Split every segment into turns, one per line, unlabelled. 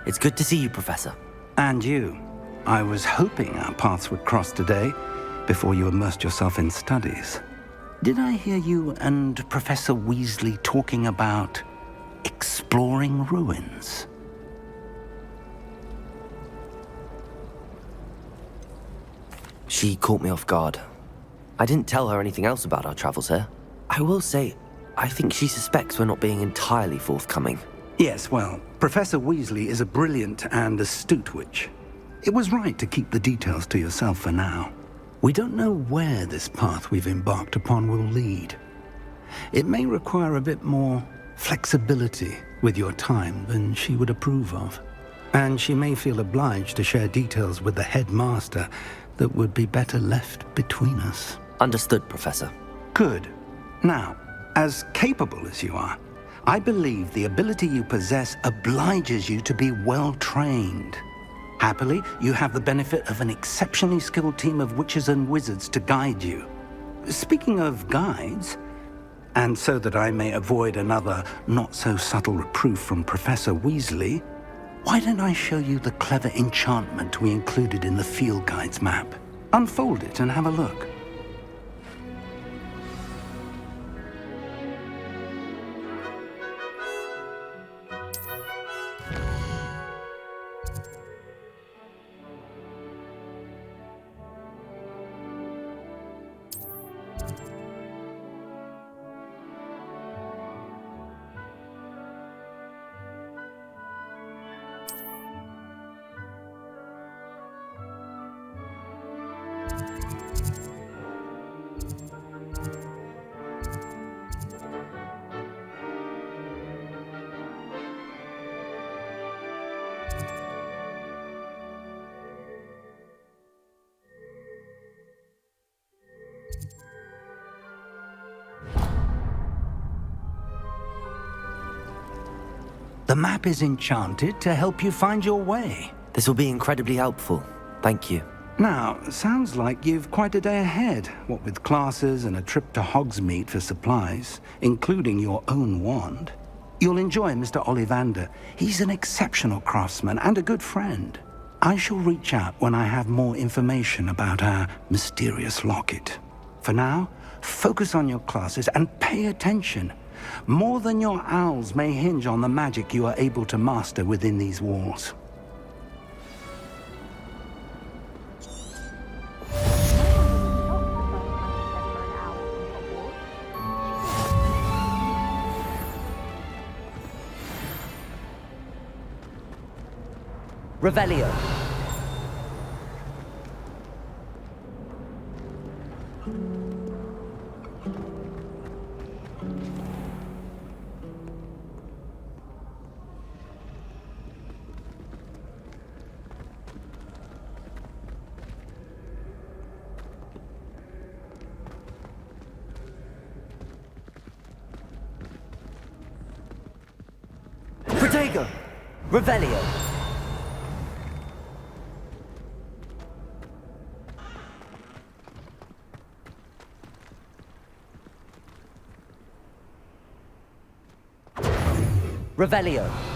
It's good to see you, Professor.
And you. I was hoping our paths would cross today, before you immersed yourself in studies. Did I hear you and Professor Weasley talking about exploring ruins?
She caught me off guard. I didn't tell her anything else about our travels here. I will say, I think she suspects we're not being entirely forthcoming.
Yes, well, Professor Weasley is a brilliant and astute witch. It was right to keep the details to yourself for now. We don't know where this path we've embarked upon will lead. It may require a bit more flexibility with your time than she would approve of. And she may feel obliged to share details with the headmaster that would be better left between us.
Understood, Professor.
Good. Now, as capable as you are, I believe the ability you possess obliges you to be well trained. Happily, you have the benefit of an exceptionally skilled team of witches and wizards to guide you. Speaking of guides, and so that I may avoid another not-so-subtle reproof from Professor Weasley, why don't I show you the clever enchantment we included in the field guide's map? Unfold it and have a look. The map is enchanted to help you find your way.
This will be incredibly helpful. Thank you.
Now, sounds like you've quite a day ahead, what with classes and a trip to Hogsmeade for supplies, including your own wand. You'll enjoy Mr. Ollivander. He's an exceptional craftsman and a good friend. I shall reach out when I have more information about our mysterious locket. For now, focus on your classes and pay attention. More than your owls may hinge on the magic you are able to master within these walls.
Revelio. Protego. Revelio. Revelio.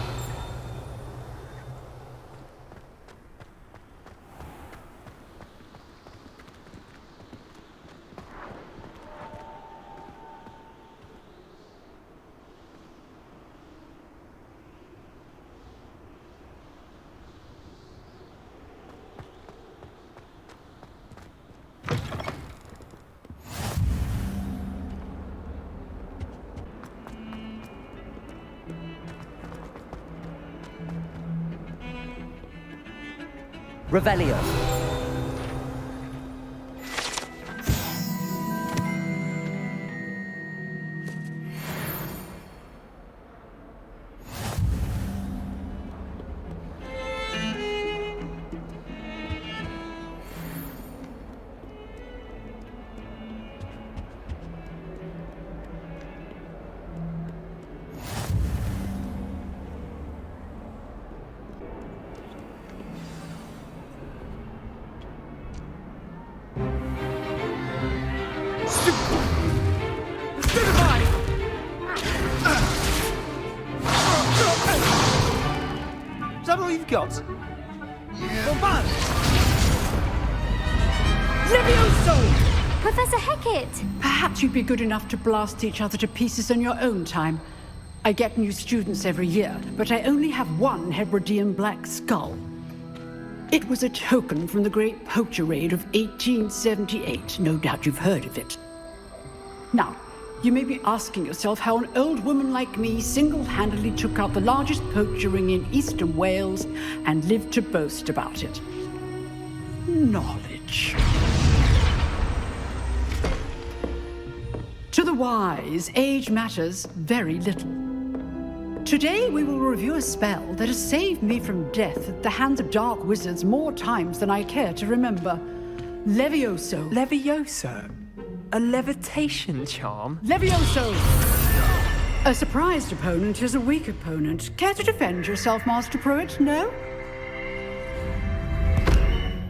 Revelio.
all you've got? Bombard!
Levioso!
Professor Hecat!
Perhaps you'd be good enough to blast each other to pieces in your own time. I get new students every year, but I only have one Hebridean black skull. It was a token from the Great Poacher Raid of 1878. No doubt you've heard of it. Now, you may be asking yourself how an old woman like me single-handedly took out the largest poacher ring in eastern Wales and lived to boast about it. Knowledge. To the wise, age matters very little. Today we will review a spell that has saved me from death at the hands of dark wizards more times than I care to remember. Levioso.
Levioso? A levitation charm?
Levioso! A surprised opponent is a weak opponent. Care to defend yourself, Master Pruitt? No?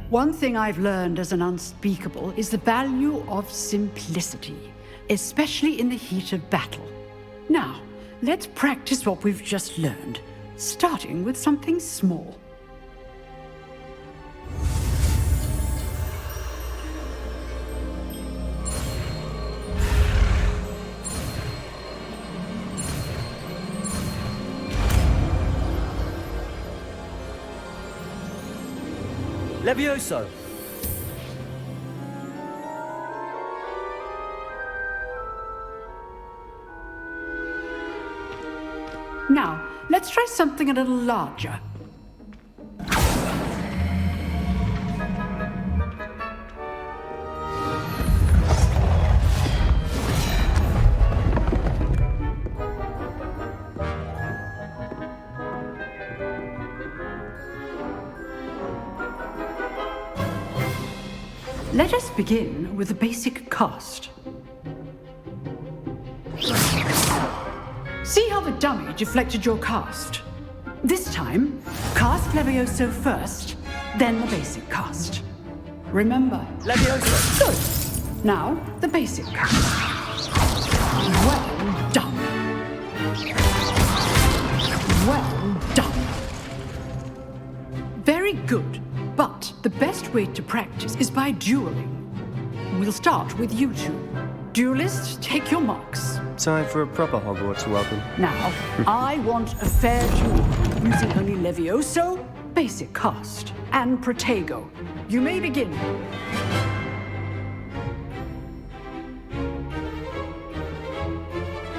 One thing I've learned as an unspeakable is the value of simplicity, especially in the heat of battle. Now, let's practice what we've just learned, starting with something small.
Levioso!
Now, let's try something a little larger. Let us begin with the basic cast. See how the dummy deflected your cast? This time, cast Levioso first, then the basic cast. Remember,
Levioso!
good. Now, the basic cast. Well done. Well done. Very good, but the best way to practice is by dueling. We'll start with you two. Duelists, take your marks.
Time for a proper Hogwarts welcome.
Now, I want a fair duel, using only Levioso, basic cast, and Protego. You may begin.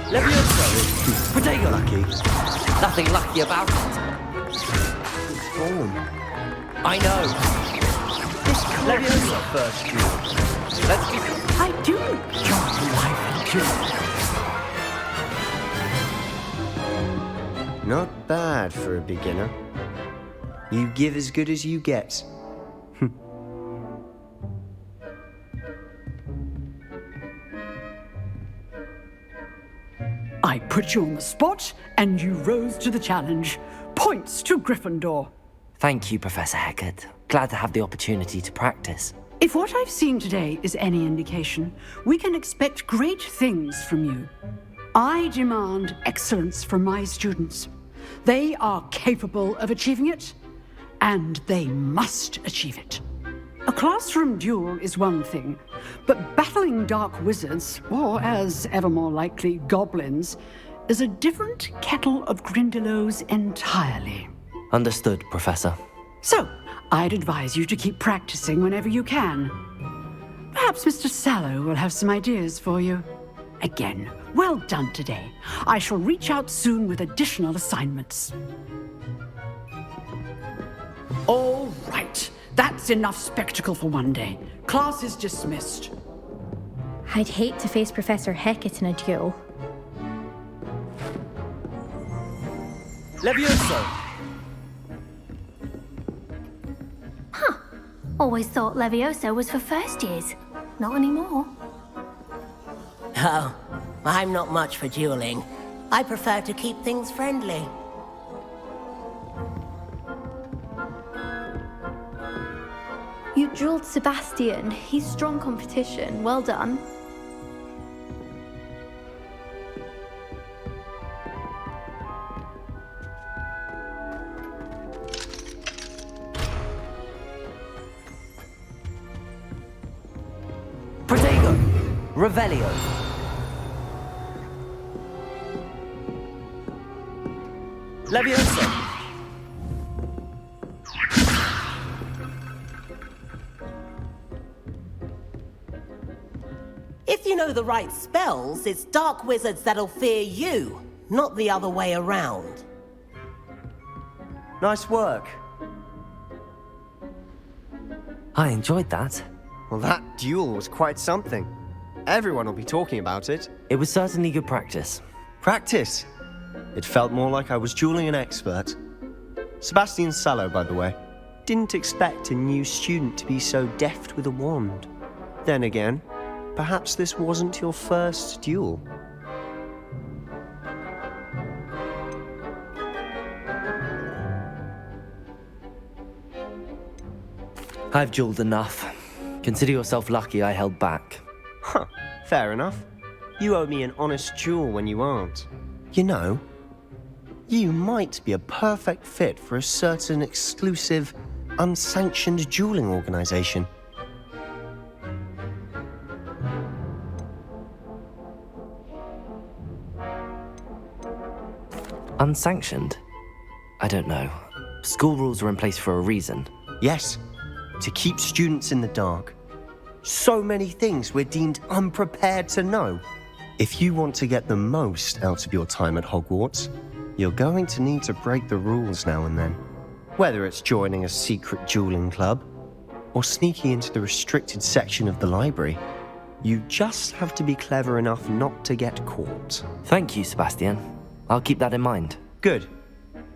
Levioso! Protego!
Lucky.
Nothing lucky about it.
Form.
I know. Levioso first duel. Let's begin.
I do enjoy life and duel.
Not bad for a beginner. You give as good as you get.
I put you on the spot, and you rose to the challenge. Points to Gryffindor.
Thank you, Professor Hecat. Glad to have the opportunity to practice.
If what I've seen today is any indication, we can expect great things from you. I demand excellence from my students. They are capable of achieving it, and they must achieve it. A classroom duel is one thing, but battling dark wizards, or as ever more likely, goblins, is a different kettle of Grindylows entirely.
Understood, Professor.
So, I'd advise you to keep practicing whenever you can. Perhaps Mr. Sallow will have some ideas for you. Again, well done today. I shall reach out soon with additional assignments. All right. That's enough spectacle for one day. Class is dismissed.
I'd hate to face Professor Hecat in a duel.
Levioso!
Always thought Levioso was for first years. Not anymore.
Oh, I'm not much for dueling. I prefer to keep things friendly.
You drilled Sebastian. He's strong competition. Well done.
Revelio. Levioso.
If you know the right spells, it's dark wizards that'll fear you, not the other way around.
Nice work.
I enjoyed that.
Well, that duel was quite something. Everyone will be talking about it.
It was certainly good practice.
Practice. It felt more like I was dueling an expert. Sebastian Sallow, by the way. Didn't expect a new student to be so deft with a wand. Then again, perhaps this wasn't your first duel.
I've dueled enough. Consider yourself lucky I held back.
Huh, fair enough. You owe me an honest duel when you aren't. You know, you might be a perfect fit for a certain exclusive, unsanctioned dueling organization.
Unsanctioned? I don't know. School rules are in place for a reason.
Yes, to keep students in the dark. So many things we're deemed unprepared to know. If you want to get the most out of your time at Hogwarts, you're going to need to break the rules now and then. Whether it's joining a secret dueling club, or sneaking into the restricted section of the library, you just have to be clever enough not to get caught.
Thank you, Sebastian. I'll keep that in mind.
Good.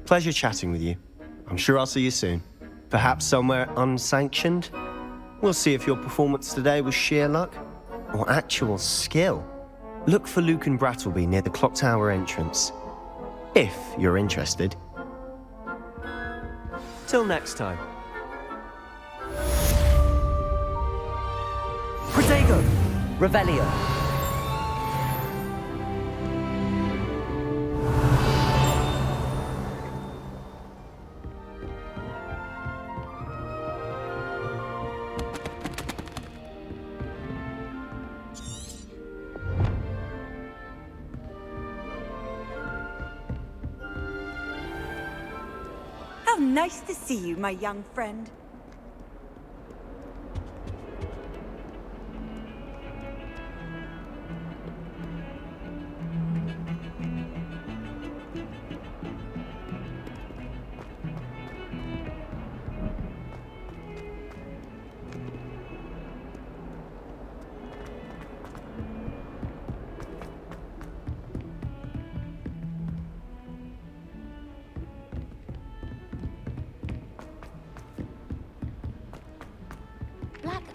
Pleasure chatting with you. I'm sure I'll see you soon. Perhaps somewhere unsanctioned? We'll see if your performance today was sheer luck or actual skill. Look for Luke and Brattleby near the clock tower entrance, if you're interested. Till next time.
Protego! Revelio.
How nice to see you, my young friend.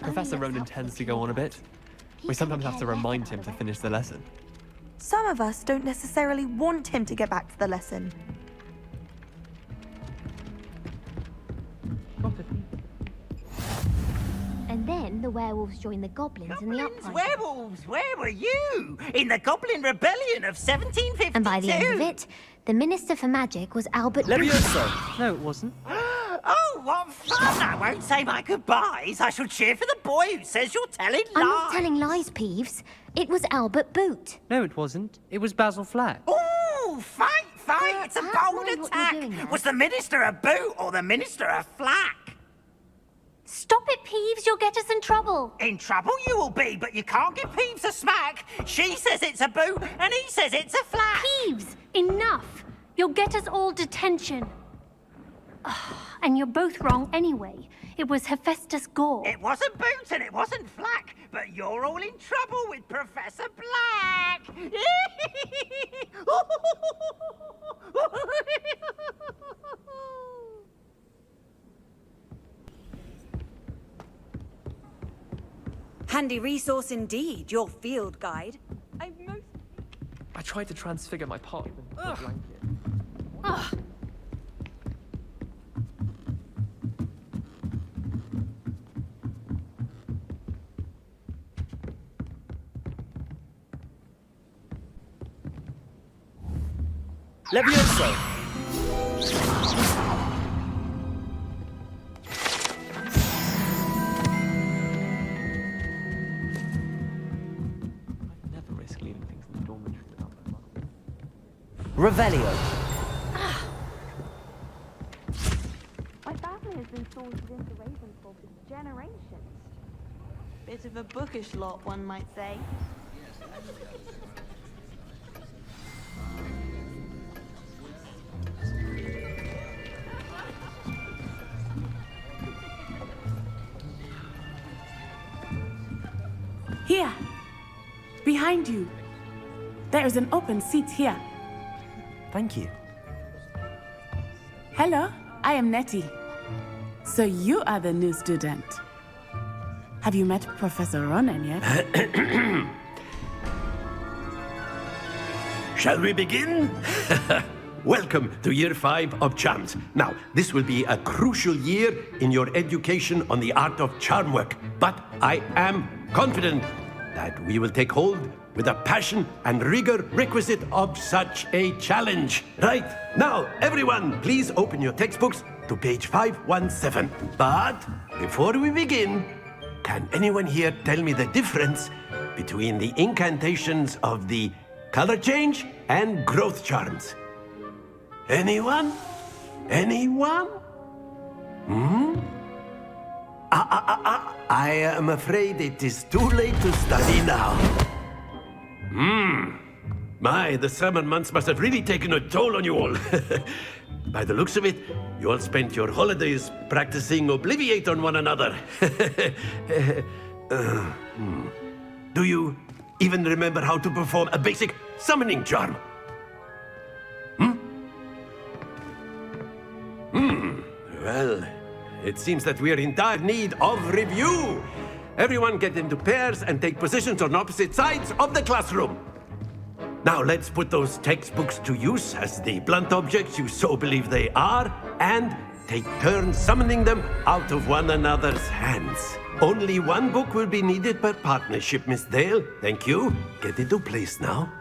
Professor Ronan tends to go on a bit. We sometimes have to remind him to finish the lesson.
Some of us don't necessarily want him to get back to the lesson.
And then the werewolves joined the goblins in the uprising.
Werewolves, where were you? In the Goblin Rebellion of 1752?
And by the end of it, the Minister for Magic was Albert
Levioso!
No, it wasn't.
Oh, what fun! I won't say my goodbyes. I shall cheer for the boy who says you're telling lies.
I'm not telling lies, Peeves. It was Albert Boot.
No, it wasn't. It was Basil Flack.
Ooh, fight! It's a bold
mind what you're
attack.
doing there.
Was the Minister a boot or the Minister a flack?
Stop it, Peeves. You'll get us in trouble.
In trouble you will be, but you can't give Peeves a smack. She says it's a boot and he says it's a flack.
Peeves, enough. You'll get us all detention. And you're both wrong anyway. It was Hephaestus Gore.
It wasn't boot and it wasn't flack, but you're all in trouble with Professor Black.
Handy resource indeed, your field guide.
I tried to transfigure my parchment into a blanket.
Levioso! Revelio.
My family has been sorted into Ravenfall for generations.
Bit of a bookish lot, one might say.
Here, behind you. There is an open seat here.
Thank you.
Hello, I am Nettie. So you are the new student. Have you met Professor Ronan yet?
Shall we begin? Welcome to Year 5 of Charms. Now, this will be a crucial year in your education on the art of charm work, but I am confident that we will take hold with the passion and rigor requisite of such a challenge. Right, now, everyone, please open your textbooks to page 517. But before we begin, can anyone here tell me the difference between the incantations of the color change and growth charms? Anyone? Anyone? I am afraid it is too late to study now. My, the summer months must have really taken a toll on you all. By the looks of it, you all spent your holidays practicing Obliviate on one another. Do you even remember how to perform a basic summoning charm? Well, it seems that we are in dire need of review. Everyone get into pairs and take positions on opposite sides of the classroom. Now let's put those textbooks to use as the blunt objects you so believe they are, and take turns summoning them out of one another's hands. Only one book will be needed per partnership, Miss Dale. Thank you. Get into place now.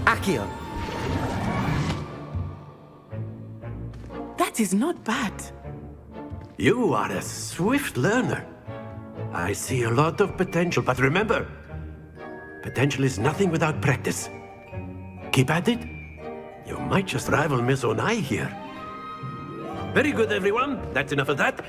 Accio.
That is not bad.
You are a swift learner. I see a lot of potential, but remember, potential is nothing without practice. Keep at it. You might just rival Miss Onai here. Very good, everyone. That's enough of that.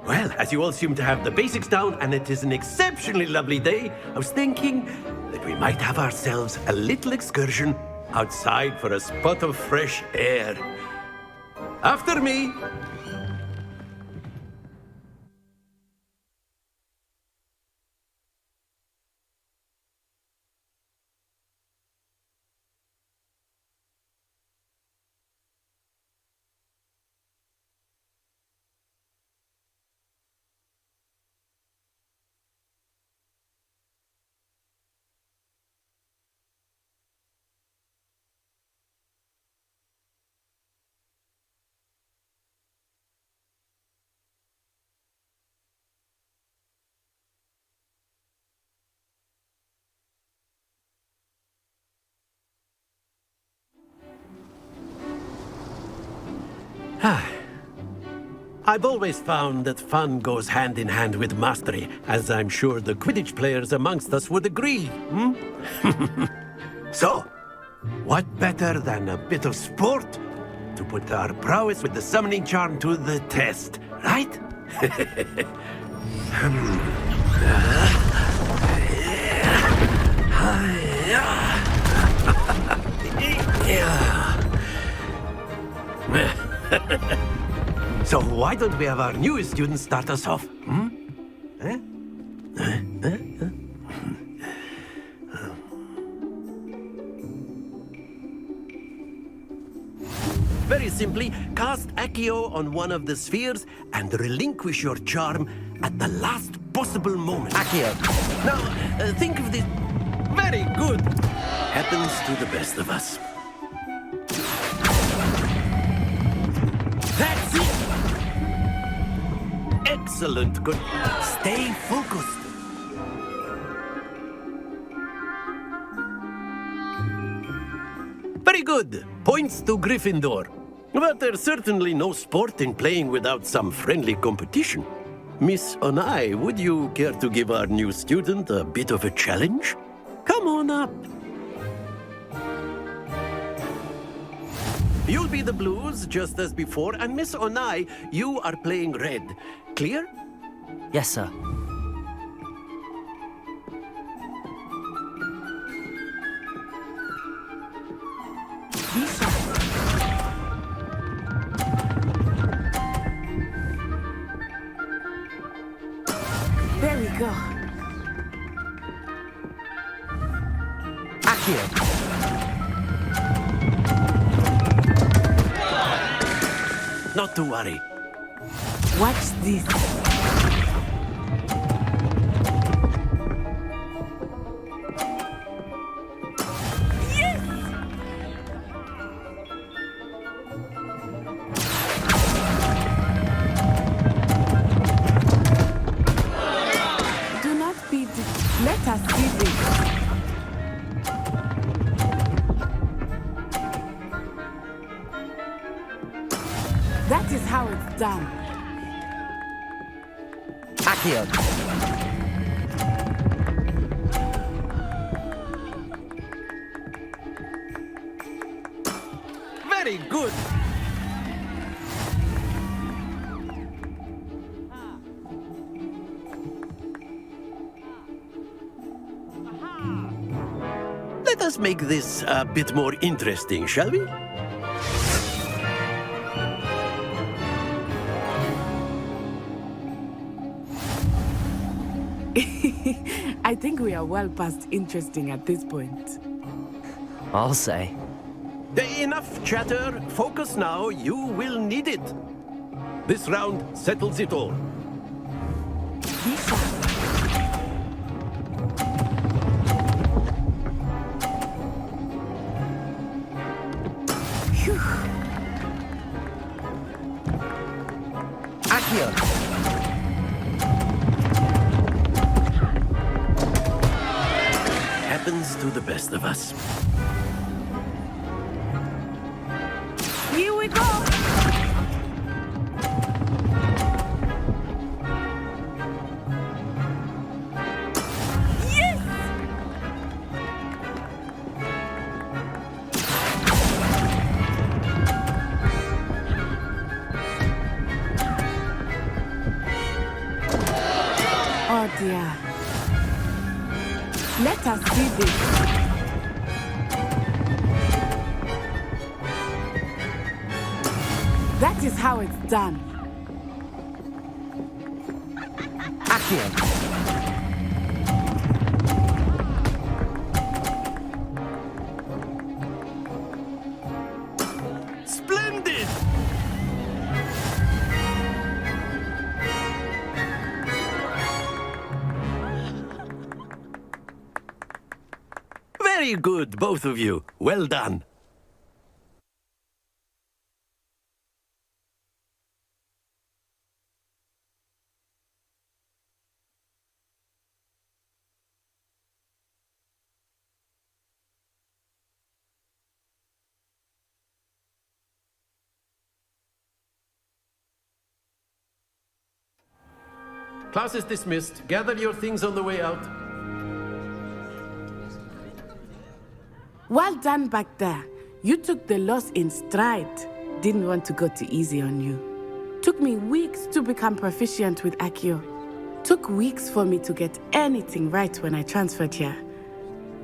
Well, as you all seem to have the basics down, and it is an exceptionally lovely day, I was thinking that we might have ourselves a little excursion outside for a spot of fresh air. After me. I've always found that fun goes hand in hand with mastery, as I'm sure the Quidditch players amongst us would agree. So, what better than a bit of sport to put our prowess with the summoning charm to the test, right? So why don't we have our newest student start us off? Very simply, cast Accio on one of the spheres and relinquish your charm at the last possible moment.
Accio.
Now, think of this. Very good. Happens to the best of us. That's it! Excellent. Good. Stay focused. Very good. Points to Gryffindor. But there's certainly no sport in playing without some friendly competition. Miss Onai, would you care to give our new student a bit of a challenge? Come on up. You'll be the blues, just as before, and Miss Onai, you are playing red. Clear?
Yes, sir.
There we go.
Accio.
Not to worry.
Watch this. Let us see this. That is how it's done.
Accio.
Very good. Let us make this a bit more interesting, shall we?
I think we are well past interesting at this point.
I'll say.
Enough chatter. Focus now. You will need it. This round settles it all.
Accio.
Happens to the best of us.
Here we go. Yes! Oh dear. Let us see this. That is how it's done.
Accio.
Splendid! Very good, both of you. Well done. Class is dismissed. Gather your things on the way out.
Well done back there. You took the loss in stride. Didn't want to go too easy on you. Took me weeks to become proficient with Accio. Took weeks for me to get anything right when I transferred here.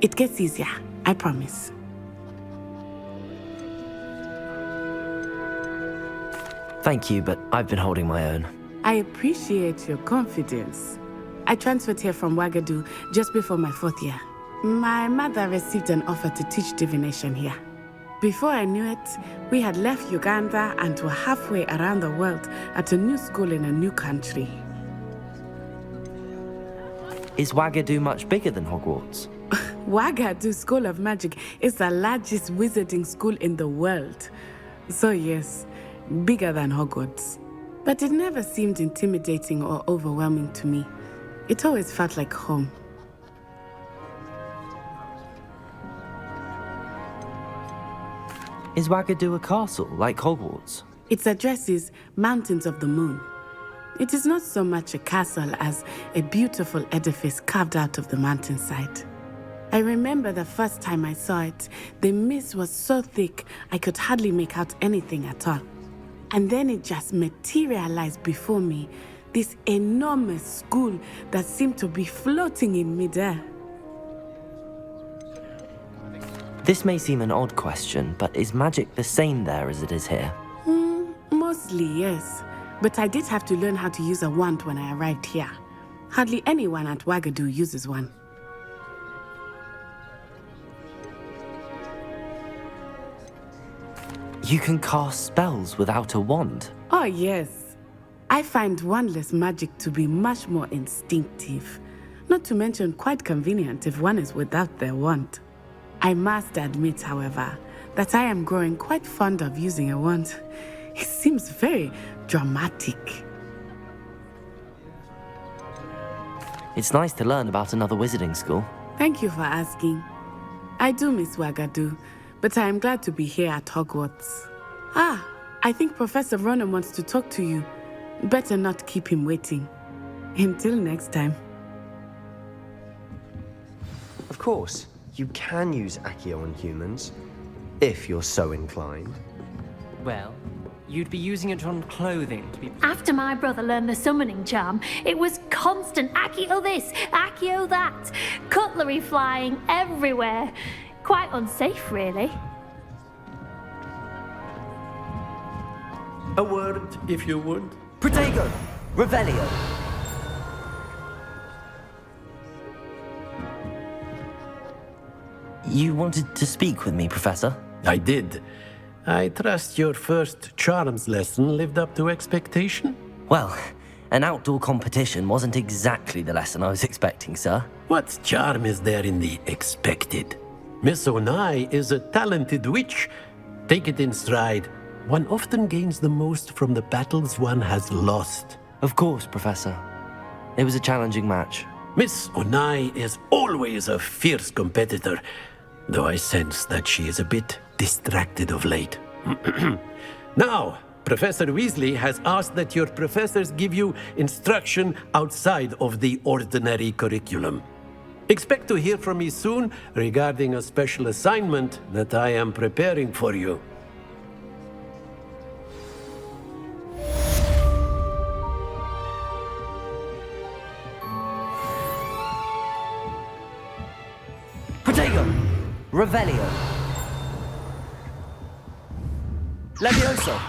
It gets easier, I promise.
Thank you, but I've been holding my own.
I appreciate your confidence. I transferred here from Wagadu just before my 4th year. My mother received an offer to teach divination here. Before I knew it, we had left Uganda and were halfway around the world at a new school in a new country.
Is Wagadu much bigger than Hogwarts?
Wagadu School of Magic is the largest wizarding school in the world. So yes, bigger than Hogwarts. But it never seemed intimidating or overwhelming to me. It always felt like home.
Is Wagadu a castle, like Hogwarts?
Its address is Mountains of the Moon. It is not so much a castle as a beautiful edifice carved out of the mountainside. I remember the first time I saw it, the mist was so thick I could hardly make out anything at all. And then it just materialized before me, this enormous school that seemed to be floating in midair.
This may seem an odd question, but is magic the same there as it is here?
Mostly, yes. But I did have to learn how to use a wand when I arrived here. Hardly anyone at Wagadu uses one.
You can cast spells without a wand?
Oh, yes. I find wandless magic to be much more instinctive. Not to mention quite convenient if one is without their wand. I must admit, however, that I am growing quite fond of using a wand. It seems very dramatic.
It's nice to learn about another wizarding school.
Thank you for asking. I do miss Wagadu, but I am glad to be here at Hogwarts. I think Professor Ronan wants to talk to you. Better not keep him waiting. Until next time.
Of course, you can use Accio on humans, if you're so inclined.
Well, you'd be using it on clothing to be...
After my brother learned the summoning charm, it was constant Accio this, Accio that. Cutlery flying everywhere. Quite unsafe, really.
A word, if you would.
Protego! Revelio! You wanted to speak with me, Professor?
I did. I trust your first charms lesson lived up to expectation?
Well, an outdoor competition wasn't exactly the lesson I was expecting, sir.
What charm is there in the expected? Miss Onai is a talented witch. Take it in stride. One often gains the most from the battles one has lost.
Of course, Professor. It was a challenging match.
Miss Onai is always a fierce competitor, though I sense that she is a bit distracted of late. Now, Professor Weasley has asked that your professors give you instruction outside of the ordinary curriculum. Expect to hear from me soon regarding a special assignment that I am preparing for you.
Protego! Revelio! Levioso!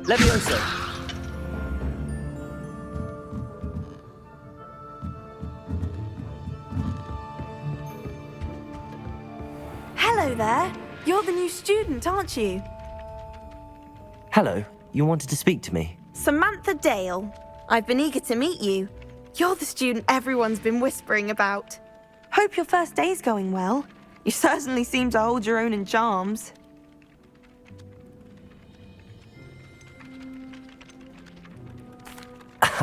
Levioso!
Hello there. You're the new student, aren't you?
Hello, you wanted to speak to me?
Samantha Dale. I've been eager to meet you. You're the student everyone's been whispering about. Hope your first day's going well. You certainly seem to hold your own in charms.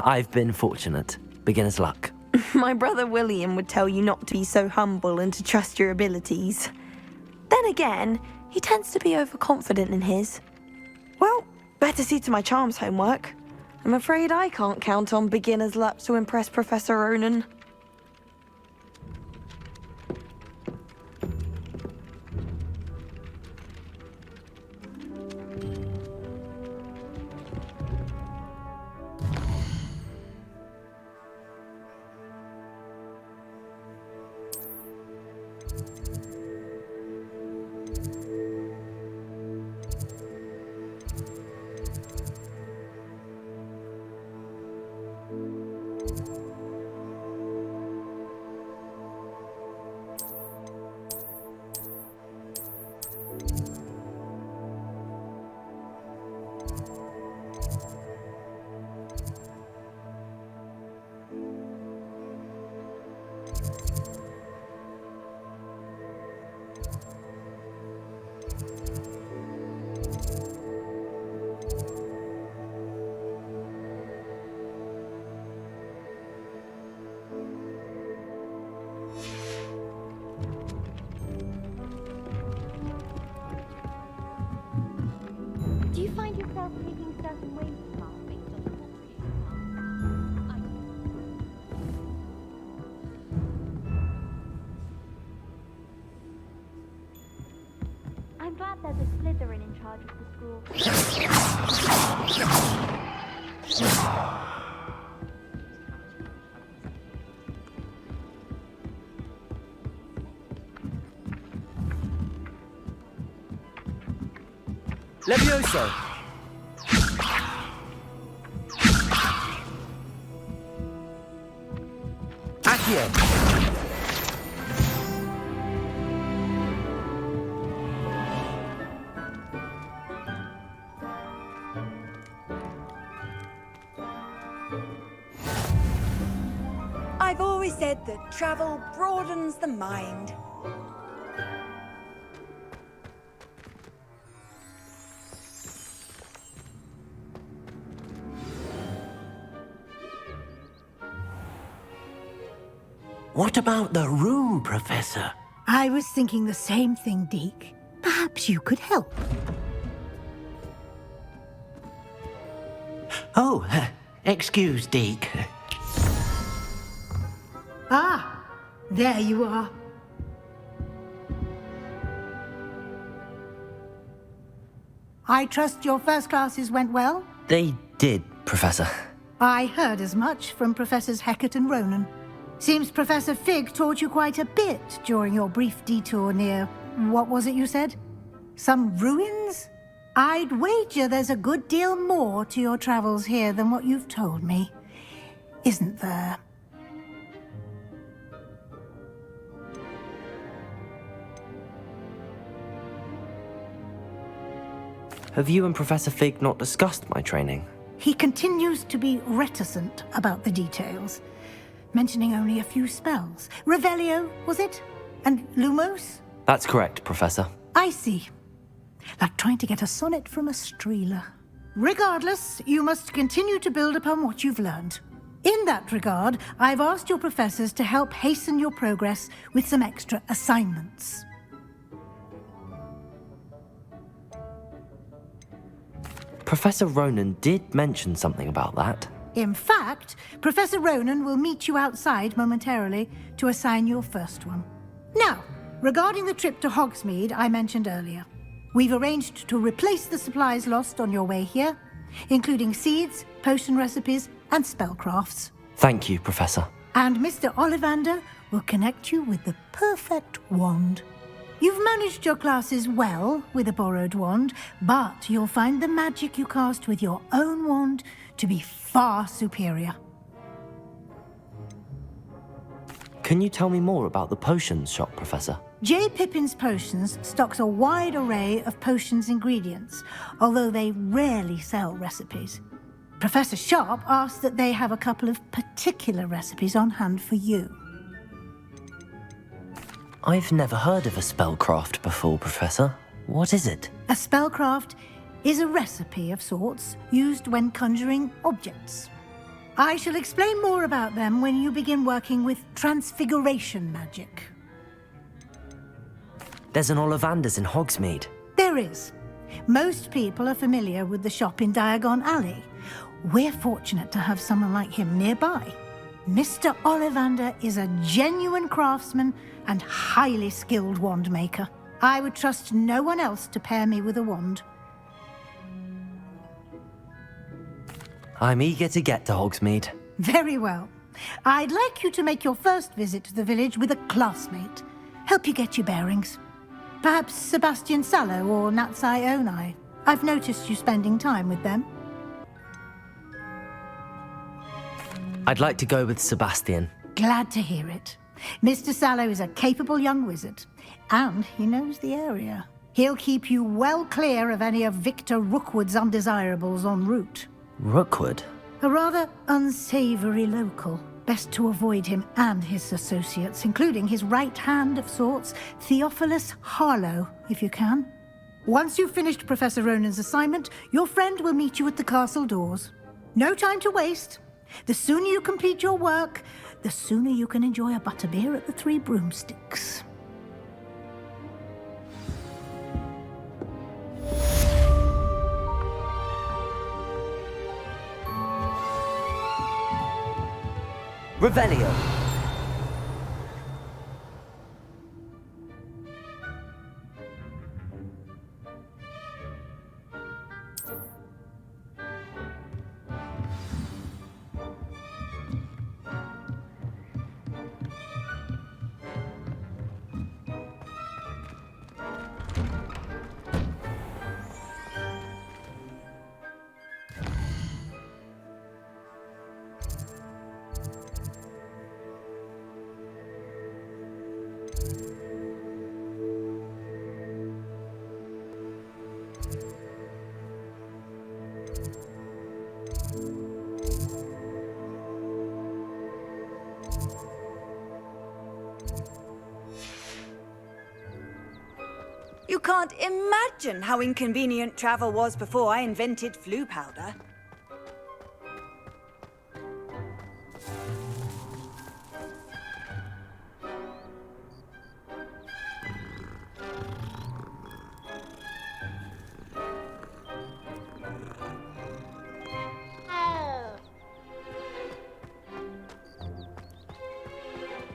I've been fortunate. Beginner's luck.
My brother William would tell you not to be so humble and to trust your abilities. Then again, he tends to be overconfident in his. Well, better see to my charms homework. I'm afraid I can't count on beginner's luck to impress Professor Ronan.
there's a Slytherin in charge of the school.
Levioso! Accio!
I've always said that travel broadens the mind.
What about the room, Professor?
I was thinking the same thing, Deke. Perhaps you could help.
Oh, excuse, Deke.
Ah, there you are. I trust your first classes went well?
They did, Professor.
I heard as much from Professors Hecat and Ronan. Seems Professor Fig taught you quite a bit during your brief detour near... what was it you said? Some ruins? I'd wager there's a good deal more to your travels here than what you've told me. Isn't there?
Have you and Professor Fig not discussed my training?
He continues to be reticent about the details, mentioning only a few spells. Revelio, was it? And Lumos?
That's correct, Professor.
I see. Like trying to get a sonnet from a streeler. Regardless, you must continue to build upon what you've learned. In that regard, I've asked your professors to help hasten your progress with some extra assignments.
Professor Ronan did mention something about that.
In fact, Professor Ronan will meet you outside momentarily to assign your first one. Now, regarding the trip to Hogsmeade I mentioned earlier, we've arranged to replace the supplies lost on your way here, including seeds, potion recipes, and spellcrafts.
Thank you, Professor.
And Mr. Ollivander will connect you with the perfect wand. You've managed your classes well with a borrowed wand, but you'll find the magic you cast with your own wand to be far superior.
Can you tell me more about the potions shop, Professor?
J. Pippin's Potions stocks a wide array of potions ingredients, although they rarely sell recipes. Professor Sharp asked that they have a couple of particular recipes on hand for you.
I've never heard of a spellcraft before, Professor. What is it?
A spellcraft is a recipe of sorts used when conjuring objects. I shall explain more about them when you begin working with transfiguration magic.
There's an Ollivander's in Hogsmeade.
There is. Most people are familiar with the shop in Diagon Alley. We're fortunate to have someone like him nearby. Mr. Ollivander is a genuine craftsman and highly skilled wand maker. I would trust no one else to pair me with a wand.
I'm eager to get to Hogsmeade.
Very well. I'd like you to make your first visit to the village with a classmate. Help you get your bearings. Perhaps Sebastian Sallow or Natsai Onai. I've noticed you spending time with them.
I'd like to go with Sebastian.
Glad to hear it. Mr. Sallow is a capable young wizard, and he knows the area. He'll keep you well clear of any of Victor Rookwood's undesirables en route.
Rookwood?
A rather unsavory local. Best to avoid him and his associates, including his right hand of sorts, Theophilus Harlow, if you can. Once you've finished Professor Ronan's assignment, your friend will meet you at the castle doors. No time to waste. The sooner you complete your work, the sooner you can enjoy a butterbeer at the Three Broomsticks.
Revelio.
You can't imagine how inconvenient travel was before I invented flu powder.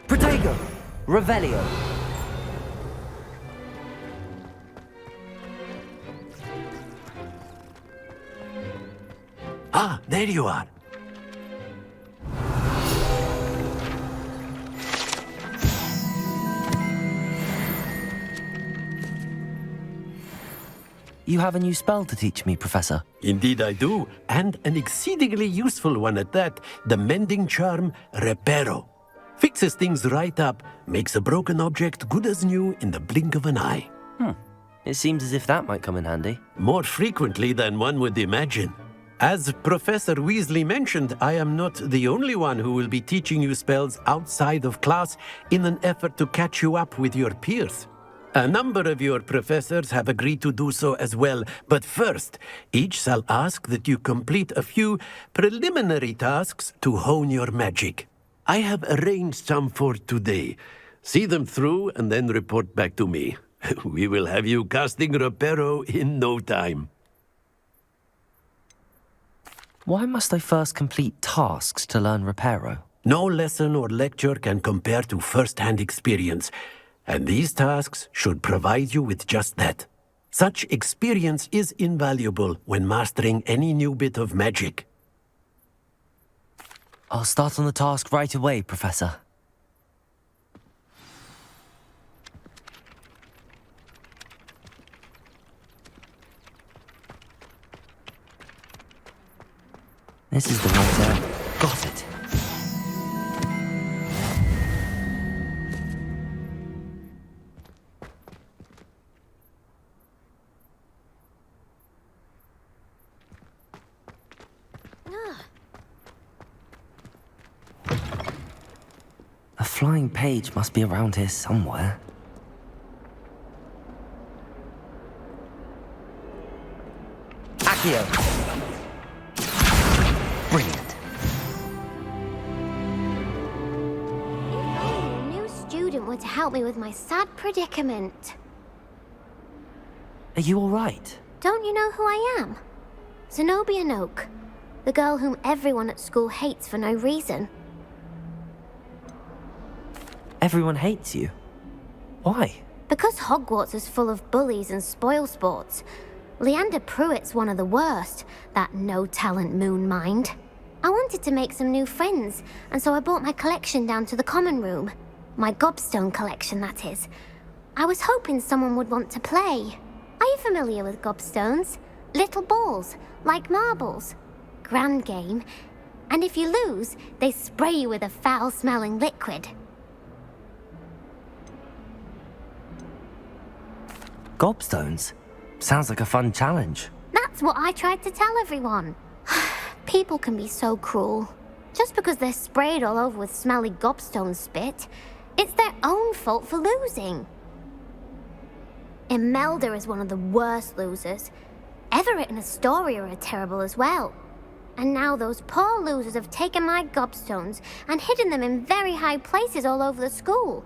Protego! Revelio!
Ah, there you are.
You have a new spell to teach me, Professor.
Indeed I do, and an exceedingly useful one at that, the Mending charm Reparo. Fixes things right up, makes a broken object good as new in the blink of an eye.
It seems as if that might come in handy.
More frequently than one would imagine. As Professor Weasley mentioned, I am not the only one who will be teaching you spells outside of class in an effort to catch you up with your peers. A number of your professors have agreed to do so as well, but first, each shall ask that you complete a few preliminary tasks to hone your magic. I have arranged some for today. See them through and then report back to me. We will have you casting Reparo in no time.
Why must I first complete tasks to learn Reparo?
No lesson or lecture can compare to first-hand experience, and these tasks should provide you with just that. Such experience is invaluable when mastering any new bit of magic.
I'll start on the task right away, Professor. This is the right area. Got it. A flying page must be around here somewhere. Accio! Brilliant.
If only a new student were to help me with my sad predicament.
Are you all right?
Don't you know who I am? Zenobia Noak, the girl whom everyone at school hates for no reason.
Everyone hates you. Why?
Because Hogwarts is full of bullies and spoilsports. Leander Pruitt's one of the worst, that no-talent moon mind. I wanted to make some new friends, and so I brought my collection down to the common room. My Gobstone collection, that is. I was hoping someone would want to play. Are you familiar with Gobstones? Little balls, like marbles. Grand game. And if you lose, they spray you with a foul-smelling liquid.
Gobstones? Sounds like a fun challenge.
That's what I tried to tell everyone. People can be so cruel. Just because they're sprayed all over with smelly Gobstone spit, it's their own fault for losing. Imelda is one of the worst losers. Everett and Astoria are terrible as well. And now those poor losers have taken my Gobstones and hidden them in very high places all over the school.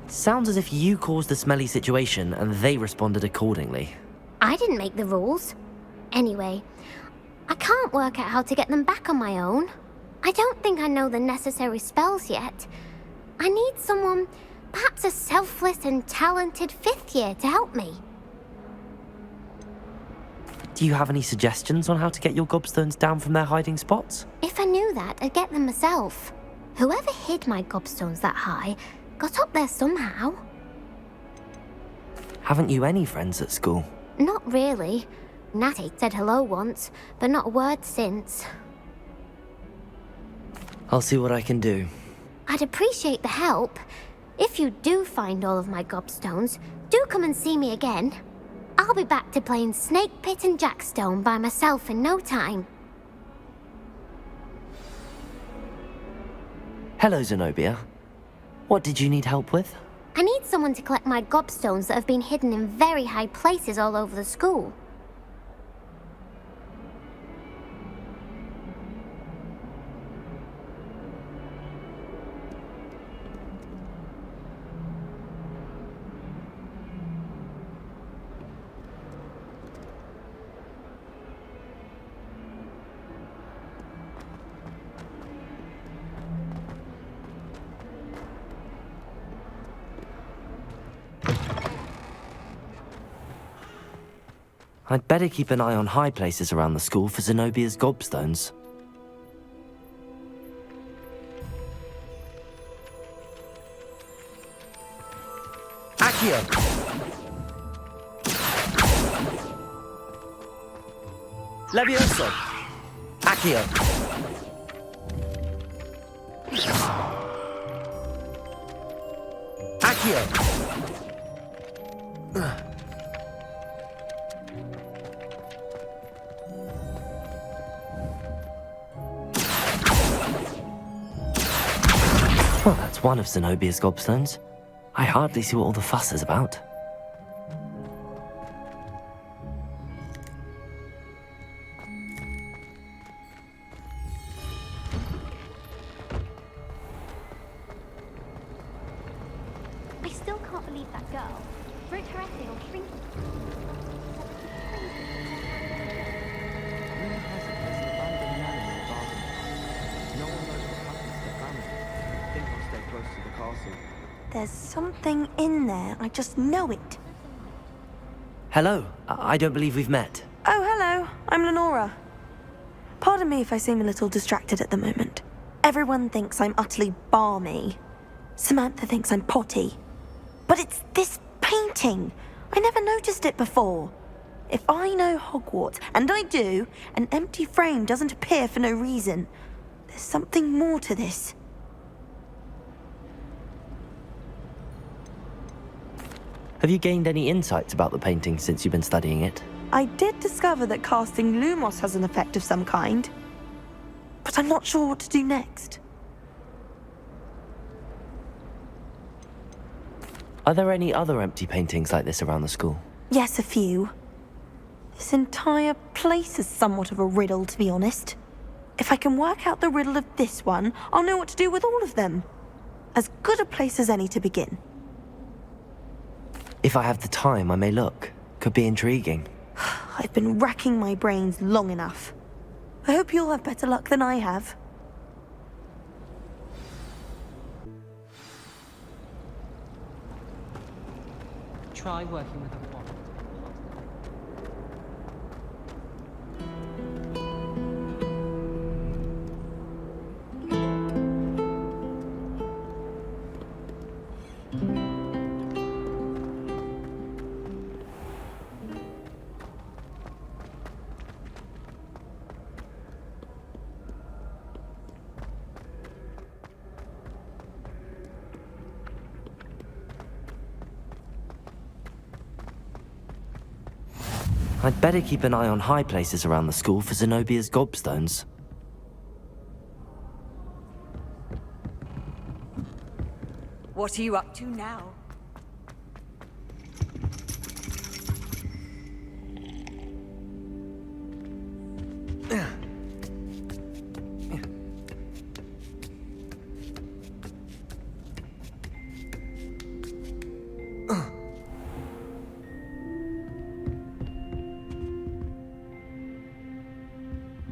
Sounds as if you caused the smelly situation and they responded accordingly.
I didn't make the rules. Anyway, I can't work out how to get them back on my own. I don't think I know the necessary spells yet. I need someone, perhaps a selfless and talented fifth year to help me.
Do you have any suggestions on how to get your Gobstones down from their hiding spots?
If I knew that, I'd get them myself. Whoever hid my Gobstones that high got up there somehow.
Haven't you any friends at school?
Not really. Natty said hello once, but not a word since.
I'll see what I can do.
I'd appreciate the help. If you do find all of my Gobstones, do come and see me again. I'll be back to playing Snake Pit and Jackstone by myself in no time.
Hello, Zenobia. What did you need help with?
I need someone to collect my gobstones that have been hidden in very high places all over the school.
I'd better keep an eye on high places around the school for Zenobia's gobstones. Accio! Levioso! Accio! Accio! Well, that's one of Zenobia's gobstones. I hardly see what all the fuss is about.
I still can't believe that girl broke her essay on shrinking.
There's something in there. I just know it.
Hello, I don't believe we've met.
Oh, hello. I'm Lenora. Pardon me if I seem a little distracted at the moment. Everyone thinks I'm utterly balmy. Samantha thinks I'm potty. But it's this painting. I never noticed it before. If I know Hogwarts, and I do, an empty frame doesn't appear for no reason. There's something more to this.
Have you gained any insights about the painting since you've been studying it?
I did discover that casting Lumos has an effect of some kind. But I'm not sure what to do next.
Are there any other empty paintings like this around the school?
Yes, a few. This entire place is somewhat of a riddle, to be honest. If I can work out the riddle of this one, I'll know what to do with all of them. As good a place as any to begin.
If I have the time, I may look. Could be intriguing.
I've been racking my brains long enough. I hope you'll have better luck than I have.
Try working with a wand.
I'd better keep an eye on high places around the school for Zenobia's gobstones.
What are you up to now?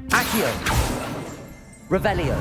Accio! Revelio!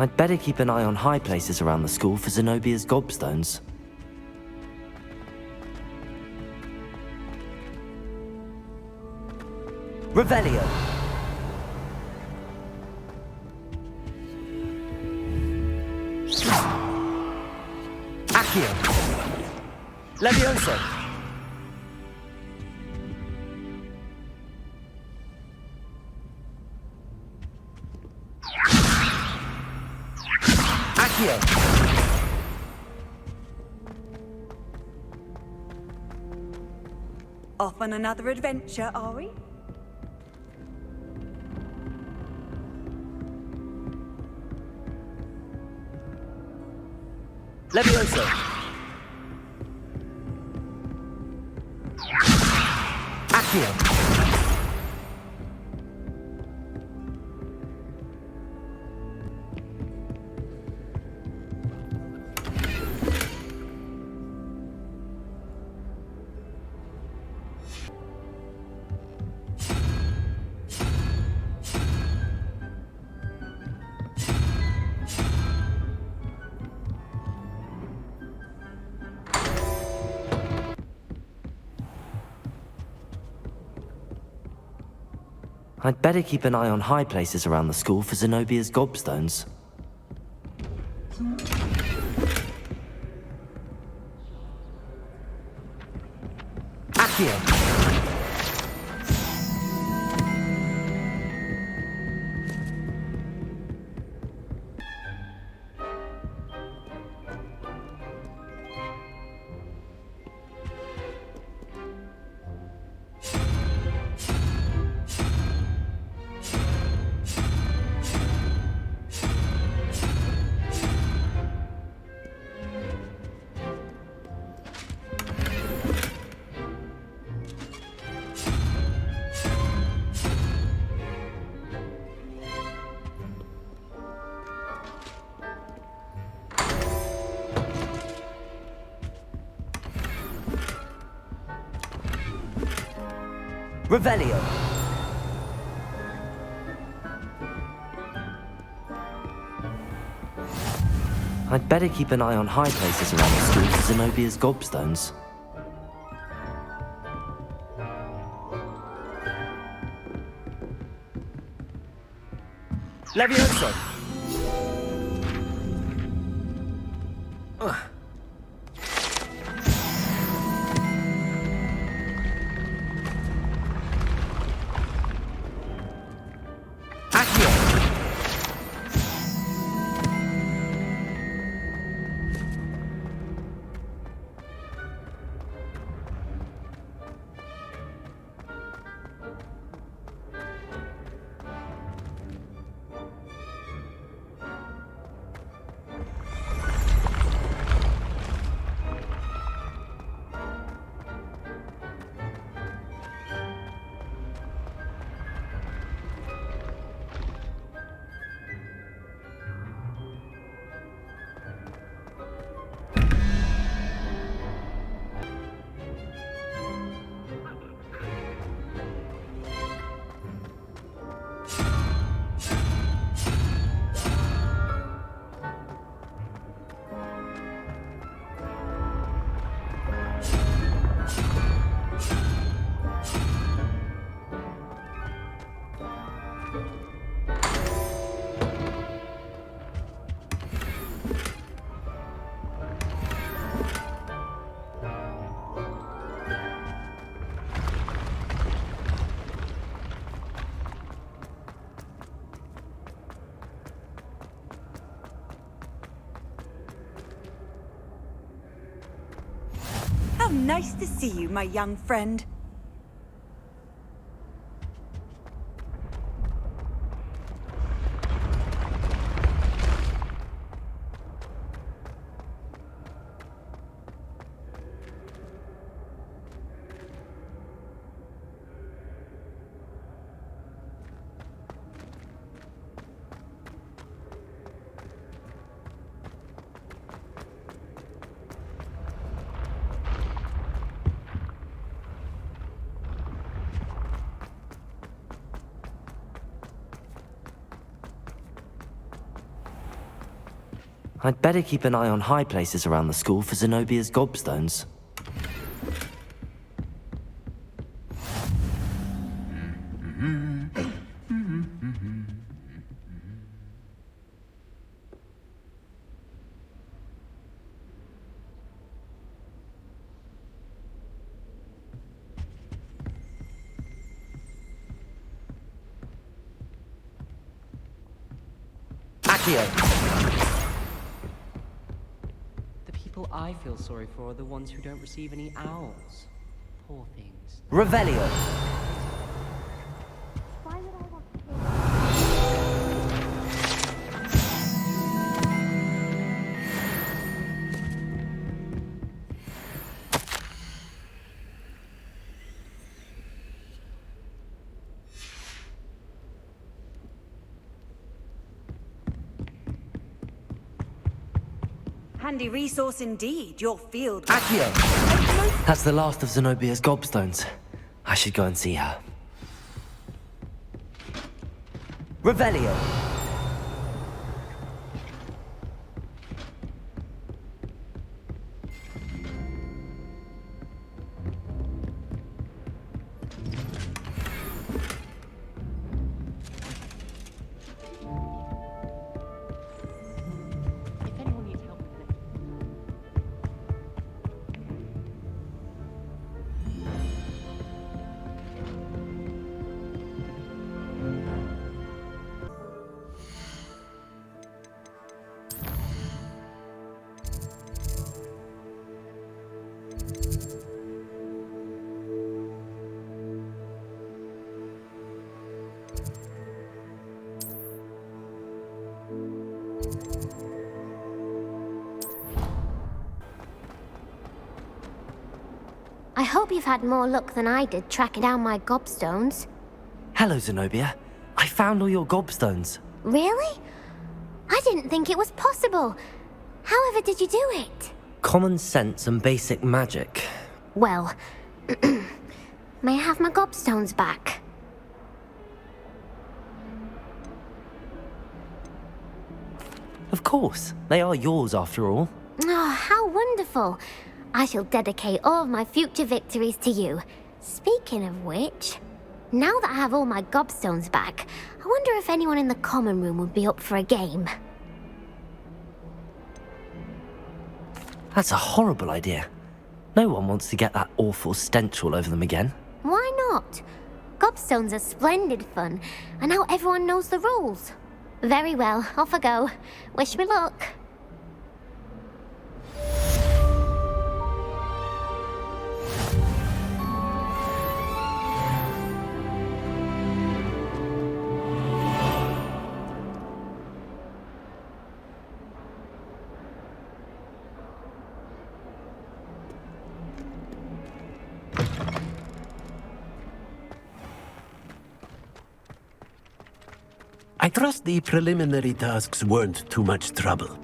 I'd better keep an eye on high places around the school for Zenobia's gobstones. Revelio! Accio! Levioso! Accio!
Off on another adventure, are we?
Levioso! Accio! I'd better keep an eye on high places around the school for Zenobia's gobstones. Accio! Revelio! I'd better keep an eye on high places around the school for Zenobia's gobstones. Levioso!
How nice to see you, my young friend.
I'd better keep an eye on high places around the school for Zenobia's gobstones.
The people I feel sorry for are the ones who don't receive any owls. Poor things.
Revelio.
Handy resource indeed, your field.
Accio! That's the last of Zenobia's gobstones. I should go and see her. Revelio!
I hope you've had more luck than I did tracking down my gobstones.
Hello, Zenobia. I found all your gobstones.
Really? I didn't think it was possible. However did you do it?
Common sense and basic magic.
Well, may I have my gobstones back?
Of course. They are yours after all.
Oh, how wonderful. I shall dedicate all of my future victories to you. Speaking of which, now that I have all my gobstones back, I wonder if anyone in the common room would be up for a game.
That's a horrible idea. No one wants to get that awful stench all over them again.
Why not? Gobstones are splendid fun, and now everyone knows the rules. Very well, off I go. Wish me luck.
I trust the preliminary tasks weren't too much trouble.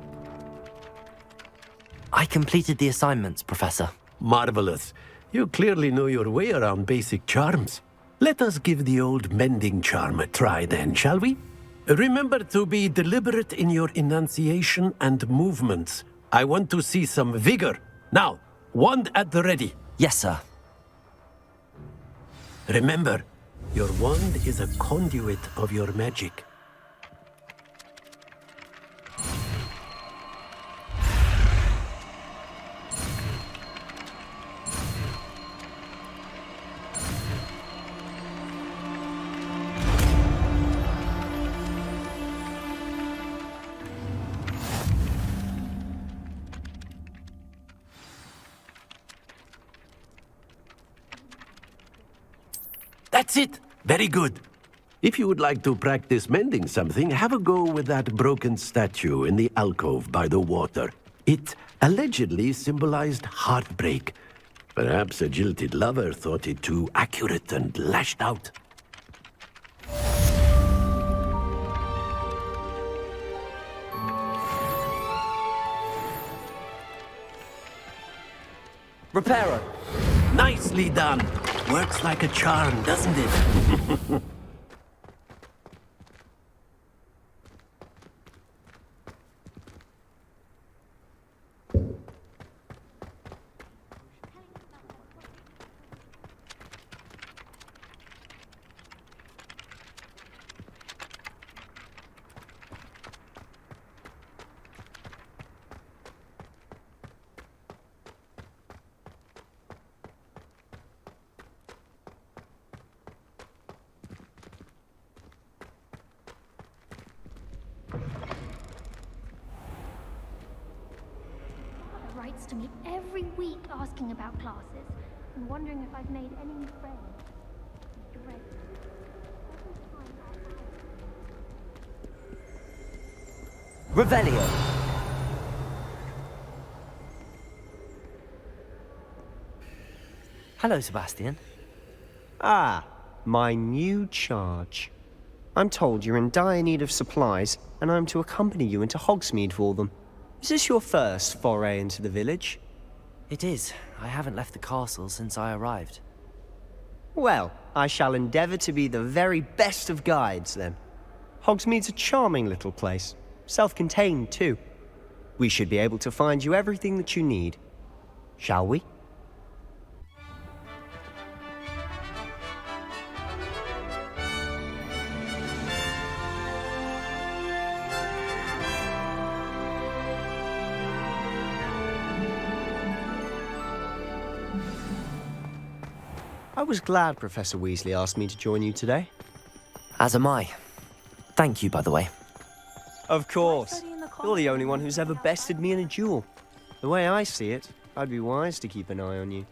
I completed the assignments, Professor.
Marvelous. You clearly know your way around basic charms. Let us give the old mending charm a try then, shall we? Remember to be deliberate in your enunciation and movements. I want to see some vigor. Now, wand at the ready.
Yes, sir.
Remember, your wand is a conduit of your magic. That's it! Very good. If you would like to practice mending something, have a go with that broken statue in the alcove by the water. It allegedly symbolized heartbreak. Perhaps a jilted lover thought it too accurate and lashed out.
Reparo!
Nicely done! Works like a charm, doesn't it?
writes to me every week asking about classes and wondering if I've made any new friends. Great.
Revelio. Hello, Sebastian.
Ah, my new charge. I'm told you're in dire need of supplies, and I'm to accompany you into Hogsmeade for them. Is this your first foray into the village?
It is. I haven't left the castle since I arrived.
Well, I shall endeavour to be the very best of guides, then. Hogsmeade's a charming little place. Self-contained, too. We should be able to find you everything that you need. Shall we? I was glad Professor Weasley asked me to join you today.
As am I. Thank you, by the way.
Of course. You're the only one who's ever bested me in a duel. The way I see it, I'd be wise to keep an eye on you.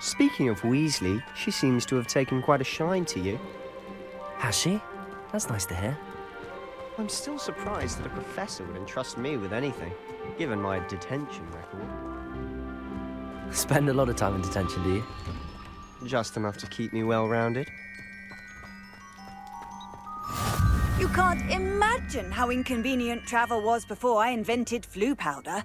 Speaking of Weasley, she seems to have taken quite a shine to you.
Has she? That's nice to hear.
I'm still surprised that a professor would entrust me with anything, given my detention record.
Spend a lot of time in detention, do you?
Just enough to keep me well-rounded.
You can't imagine how inconvenient travel was before I invented flu powder.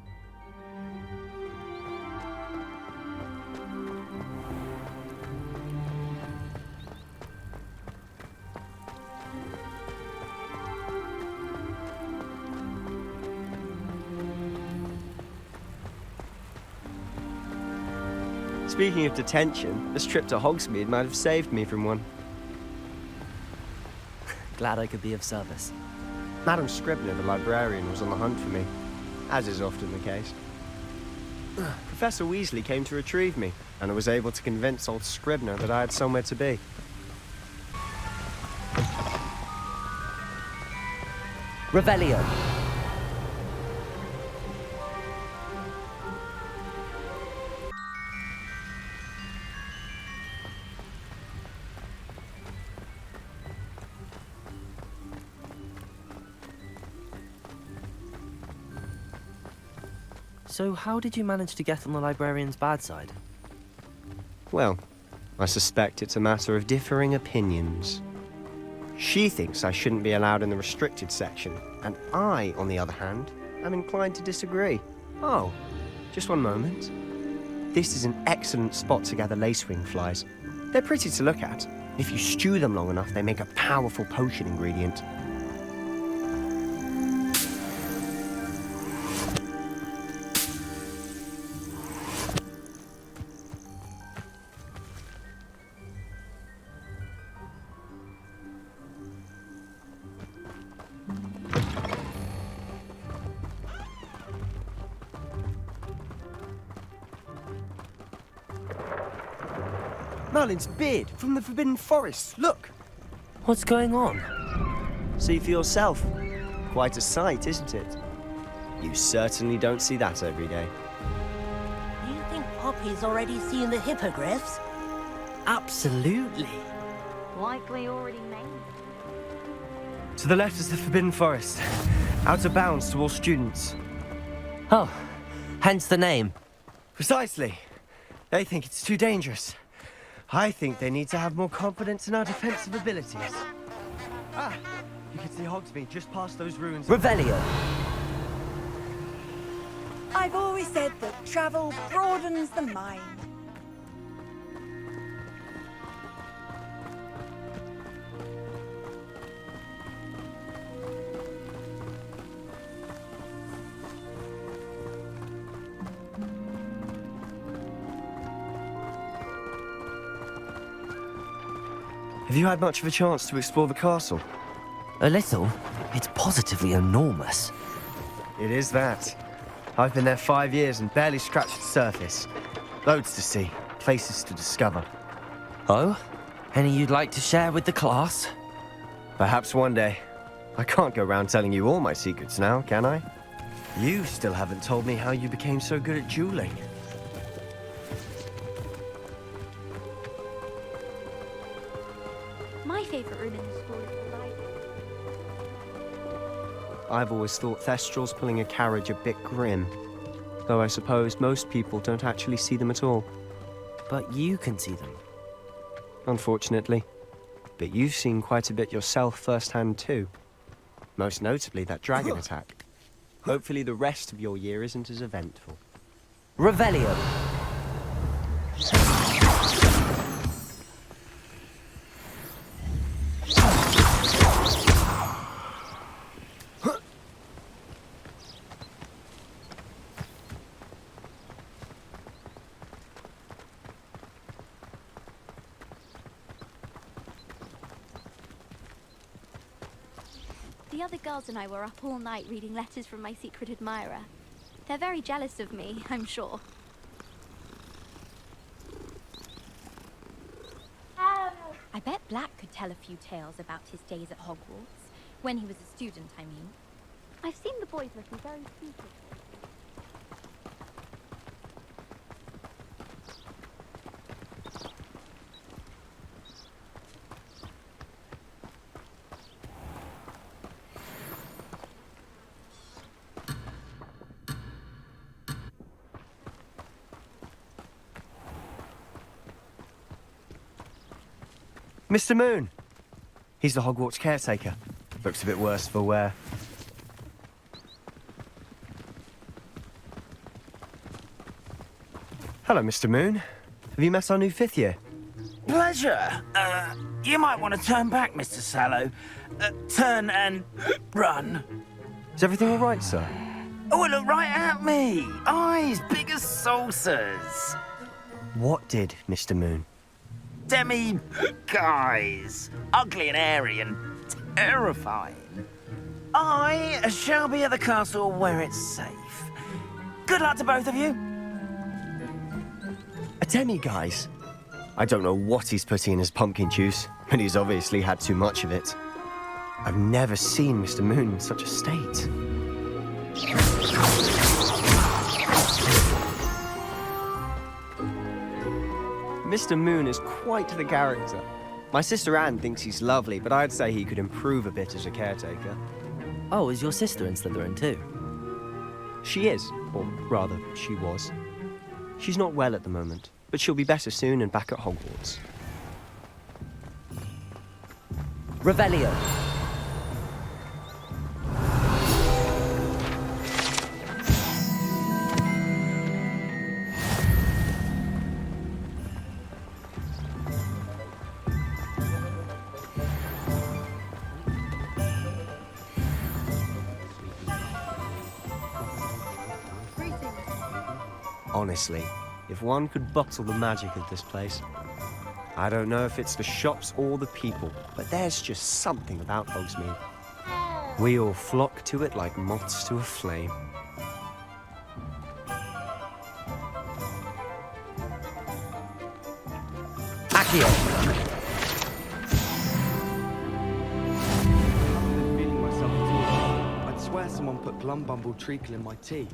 Speaking of detention, this trip to Hogsmeade might have saved me from one.
Glad I could be of service.
Madam Scribner, the librarian, was on the hunt for me, as is often the case. Professor Weasley came to retrieve me, and I was able to convince old Scribner that I had somewhere to be.
Revelio. So how did you manage to get on the librarian's bad side?
Well, I suspect it's a matter of differing opinions. She thinks I shouldn't be allowed in the restricted section, and I, on the other hand, am inclined to disagree. Oh, just one moment. This is an excellent spot to gather lacewing flies. They're pretty to look at. If you stew them long enough, they make a powerful potion ingredient. Merlin's beard from the Forbidden Forest. Look!
What's going on?
See for yourself. Quite a sight, isn't it? You certainly don't see that every day.
Do you think Poppy's already seen the hippogriffs?
Absolutely.
Likely already made.
To the left is the Forbidden Forest. Out of bounds to all students.
Oh, hence the name.
Precisely. They think it's too dangerous. I think they need to have more confidence in our defensive abilities. Ah, you can see Hogsmeade just past those ruins.
Revelio.
I've always said that travel broadens the mind.
Have you had much of a chance to explore the castle?
A little. It's positively enormous.
It is that. I've been there 5 years and barely scratched the surface. Loads to see, places to discover.
Oh? Any you'd like to share with the class?
Perhaps one day. I can't go around telling you all my secrets now, can I? You still haven't told me how you became so good at dueling.
My favourite room in the school is the library.
I've always thought Thestrals pulling a carriage a bit grim. Though I suppose most people don't actually see them at all.
But you can see them.
Unfortunately. But you've seen quite a bit yourself firsthand too. Most notably that dragon attack. Hopefully the rest of your year isn't as eventful.
Revelio.
The other girls and I were up all night reading letters from my secret admirer. They're very jealous of me, I'm sure.
I bet Black could tell a few tales about his days at Hogwarts. When he was a student, I mean.
I've seen the boys looking very stupid.
Mr. Moon! He's the Hogwarts caretaker. Looks a bit worse for wear. Hello, Mr. Moon. Have you met our new 5th year?
Pleasure. You might want to turn back, Mr. Sallow. Turn and run.
Is everything all right, sir?
Oh, look right at me. Eyes big as saucers.
What did, Mr. Moon?
Guys. Ugly and airy and terrifying. I shall be at the castle where it's safe. Good luck to both of you.
A demi-guise? I don't know what he's putting in his pumpkin juice, but he's obviously had too much of it. I've never seen Mr. Moon in such a state. Mr. Moon is quite the character. My sister Anne thinks he's lovely, but I'd say he could improve a bit as a caretaker.
Oh, is your sister in Slytherin too?
She is, or rather, she was. She's not well at the moment, but she'll be better soon and back at Hogwarts.
Revelio.
Honestly, if one could bottle the magic of this place. I don't know if it's the shops or the people, but there's just something about Hogsmeade. We all flock to it like moths to a flame.
Accio!
I'm feeling myself at all. I'd swear someone put Glumbumble treacle in my tea.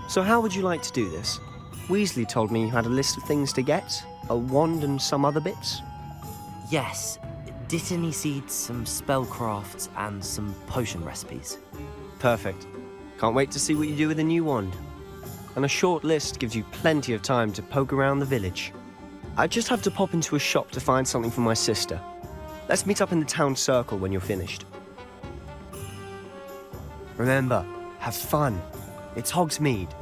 So how would you like to do this? Weasley told me you had a list of things to get, a wand and some other bits.
Yes. Dittany seeds, some spellcrafts, and some potion recipes.
Perfect. Can't wait to see what you do with the new wand. And a short list gives you plenty of time to poke around the village. I just have to pop into a shop to find something for my sister. Let's meet up in the town circle when you're finished. Remember, have fun. It's Hogsmeade.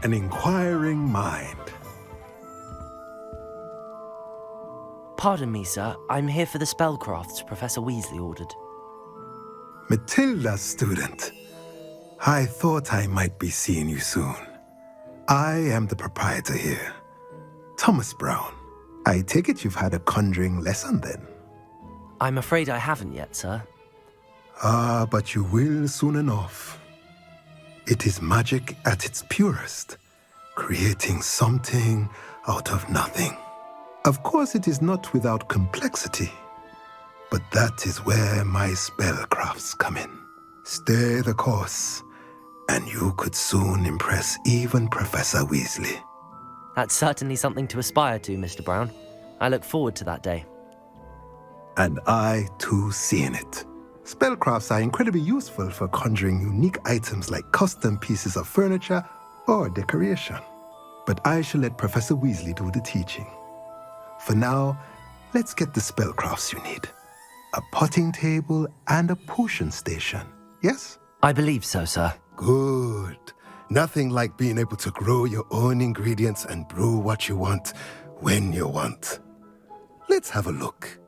An inquiring mind.
Pardon me, sir. I'm here for the spellcrafts Professor Weasley ordered.
Matilda's student. I thought I might be seeing you soon. I am the proprietor here, Thomas Brown. I take it you've had a conjuring lesson then?
I'm afraid I haven't yet, sir.
Ah, but you will soon enough. It is magic at its purest, creating something out of nothing. Of course, it is not without complexity, but that is where my spellcrafts come in. Stay the course, and you could soon impress even Professor Weasley.
That's certainly something to aspire to, Mr. Brown. I look forward to that day.
And I, too, see in it. Spellcrafts are incredibly useful for conjuring unique items like custom pieces of furniture or decoration. But I shall let Professor Weasley do the teaching. For now, let's get the spellcrafts you need. A potting table and a potion station, yes?
I believe so, sir.
Good. Nothing like being able to grow your own ingredients and brew what you want when you want. Let's have a look.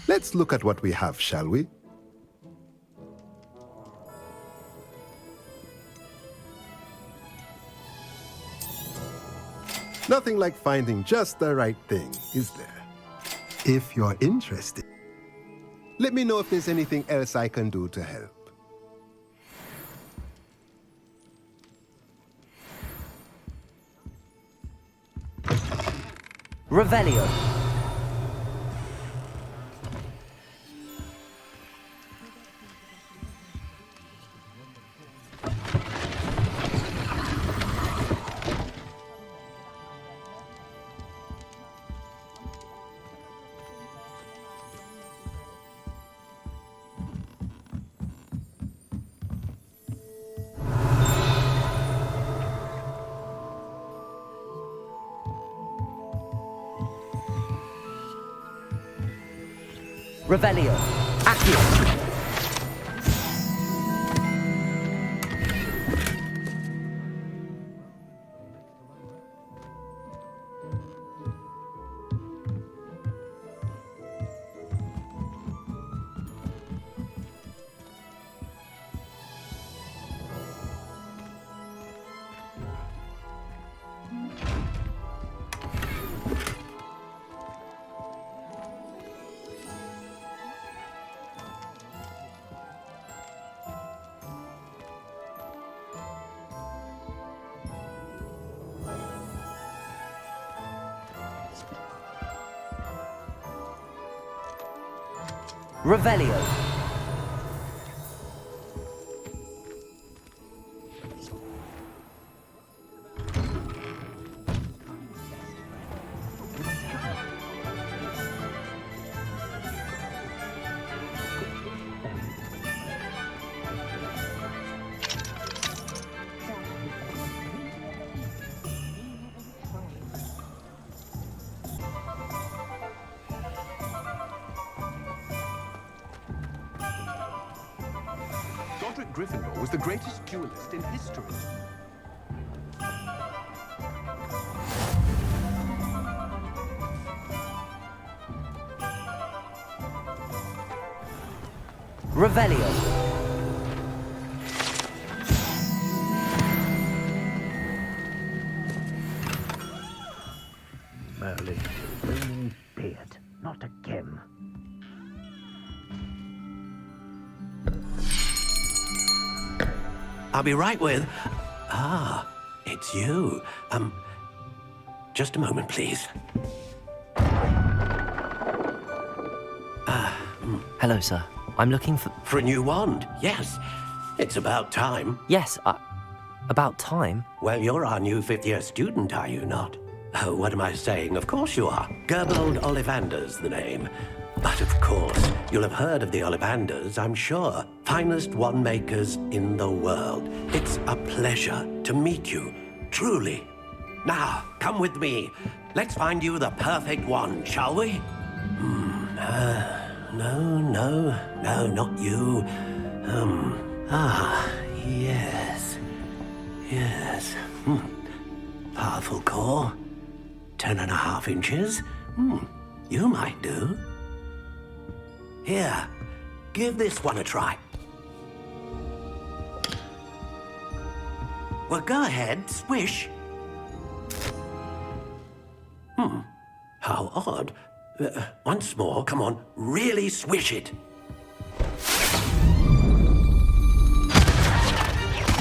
Let's look at what we have, shall we? Nothing like finding just the right thing, is there? If you're interested, let me know if there's anything else I can do to help.
Revelio. Revelio. Accio. Revelio.
Cedric Gryffindor was the greatest duelist in history.
Revelio.
Merlin, raining beard, not again. I'll be right with... Ah, it's you. Just a moment, please.
Hello, sir. I'm looking for...
For a new wand, yes. It's about time.
Yes, about time?
Well, you're our new fifth-year student, are you not? Oh, what am I saying? Of course you are. Gerbold Ollivander's the name. But of course, you'll have heard of the Ollivanders, I'm sure. Finest wand makers in the world. It's a pleasure to meet you, truly. Now, come with me. Let's find you the perfect wand, shall we? No, not you. Yes. Powerful core. 10.5 inches. You might do. Here, give this one a try. Well, go ahead, swish. How odd. Once more, come on, really swish it.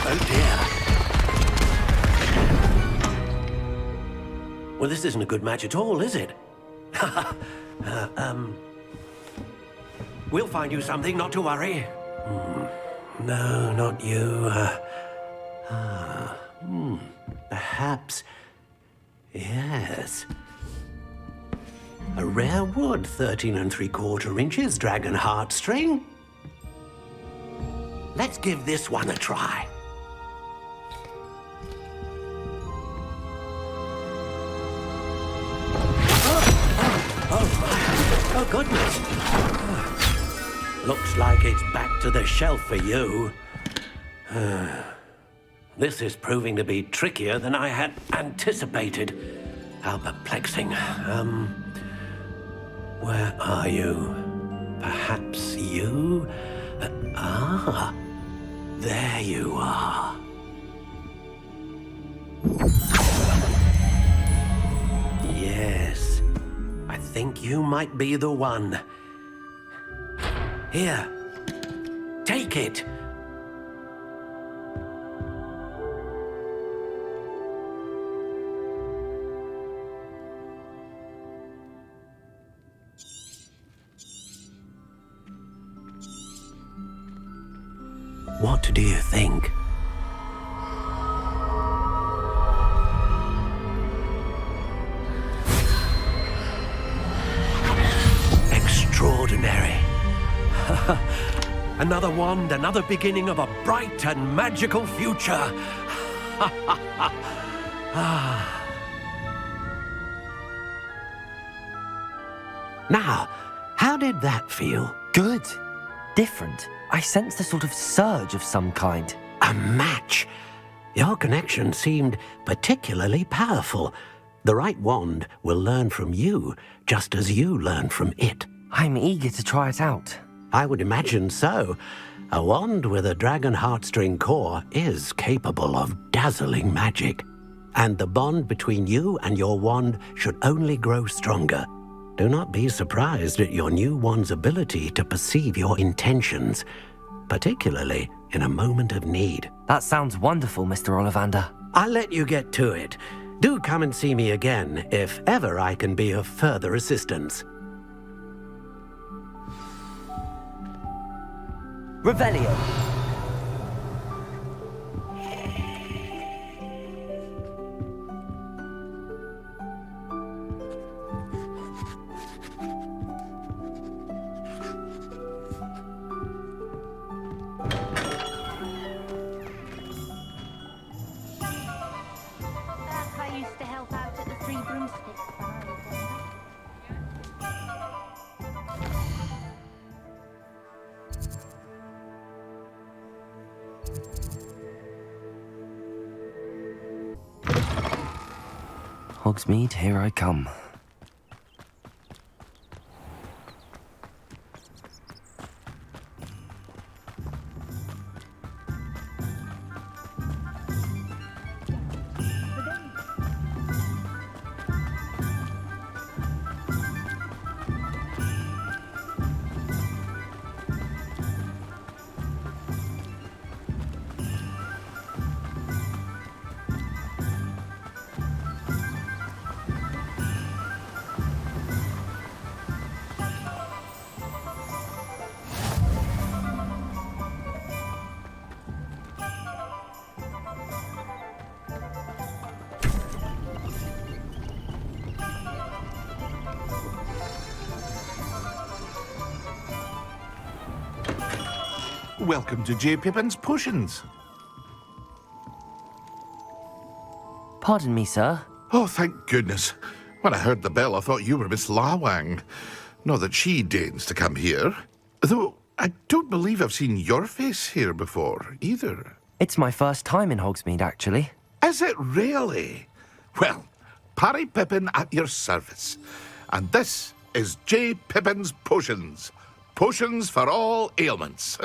Oh dear. Well, this isn't a good match at all, is it? We'll find you something, not to worry. No, not you. Perhaps... Yes. A rare wood, 13 3/4 inches, dragon heartstring. Let's give this one a try. Oh, goodness. Looks like it's back to the shelf for you. This is proving to be trickier than I had anticipated. How perplexing. Where are you? Perhaps you? There you are. Yes, I think you might be the one. Here, take it. What do you think? Extraordinary. Another wand, another beginning of a bright and magical future. Now, how did that feel?
Good. Different. I sensed a sort of surge of some kind.
A match. Your connection seemed particularly powerful. The right wand will learn from you, just as you learn from it.
I'm eager to try it out.
I would imagine so. A wand with a dragon heartstring core is capable of dazzling magic. And the bond between you and your wand should only grow stronger. Do not be surprised at your new wand's ability to perceive your intentions, particularly in a moment of need.
That sounds wonderful, Mr. Ollivander.
I'll let you get to it. Do come and see me again if ever I can be of further assistance.
Revelio.
I used to help out at the Three Broomsticks when I was younger.
Hogsmeade, here I come.
Welcome to J. Pippin's Potions.
Pardon me, sir.
Oh, thank goodness. When I heard the bell, I thought you were Miss Lawang. Not that she deigns to come here. Though, I don't believe I've seen your face here before, either.
It's my first time in Hogsmeade, actually.
Is it really? Well, Parry Pippin at your service. And this is J. Pippin's Potions. Potions for all ailments.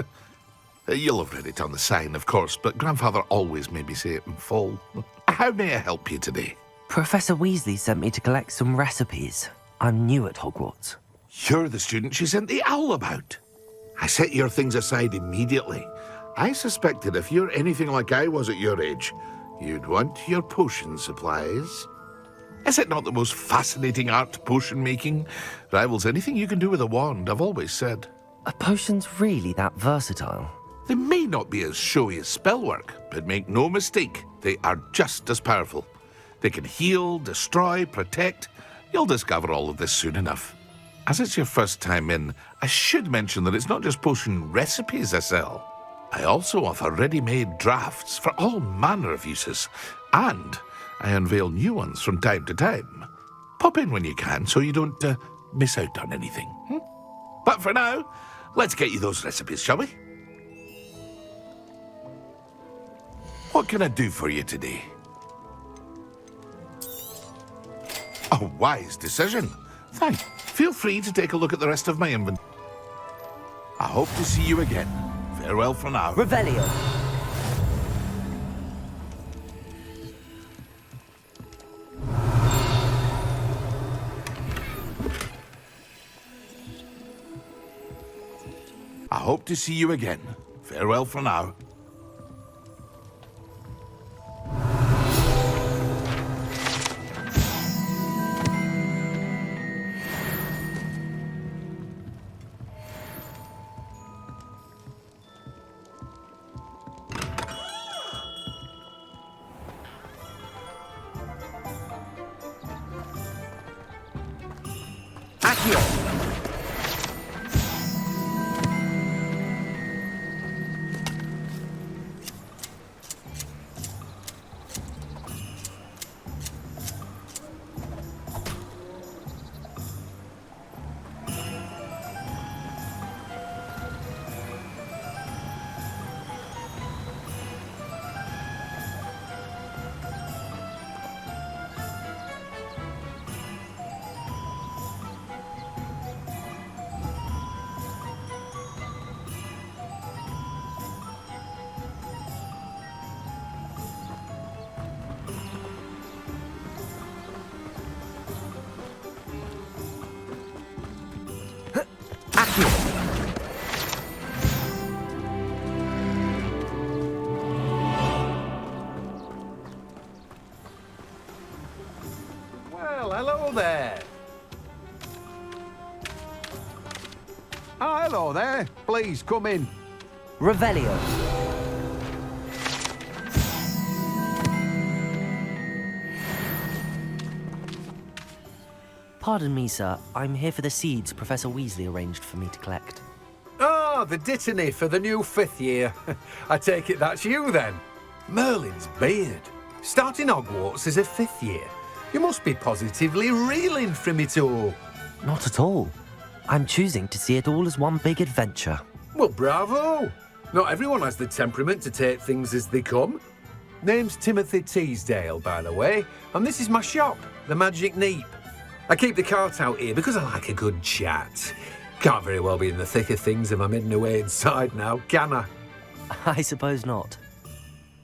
You'll have read it on the sign, of course, but Grandfather always made me say it in full. How may I help you today?
Professor Weasley sent me to collect some recipes. I'm new at Hogwarts.
You're the student she sent the owl about. I set your things aside immediately. I suspected if you're anything like I was at your age, you'd want your potion supplies. Is it not the most fascinating art, potion making? Rivals anything you can do with a wand, I've always said.
Are potions really that versatile?
They may not be as showy as spellwork, but make no mistake, they are just as powerful. They can heal, destroy, protect. You'll discover all of this soon enough. As it's your first time in, I should mention that it's not just potion recipes I sell. I also offer ready-made drafts for all manner of uses, and I unveil new ones from time to time. Pop in when you can so you don't miss out on anything. But for now, let's get you those recipes, shall we? What can I do for you today? A wise decision. Thanks. Feel free to take a look at the rest of my inventory. I hope to see you again. Farewell for now.
Revelio.
I hope to see you again. Farewell for now.
Well, hello there. Oh, hello there. Please come in.
Revelio. Pardon me, sir. I'm here for the seeds Professor Weasley arranged for me to collect.
Oh, the dittany for the new 5th year. I take it that's you, then. Merlin's beard. Starting Hogwarts as a 5th year. You must be positively reeling from it all.
Not at all. I'm choosing to see it all as one big adventure.
Well, bravo. Not everyone has the temperament to take things as they come. Name's Timothy Teasdale, by the way, and this is my shop, the magic neep. I keep the cart out here because I like a good chat. Can't very well be in the thick of things if I'm hidden away inside now, can I?
I suppose not.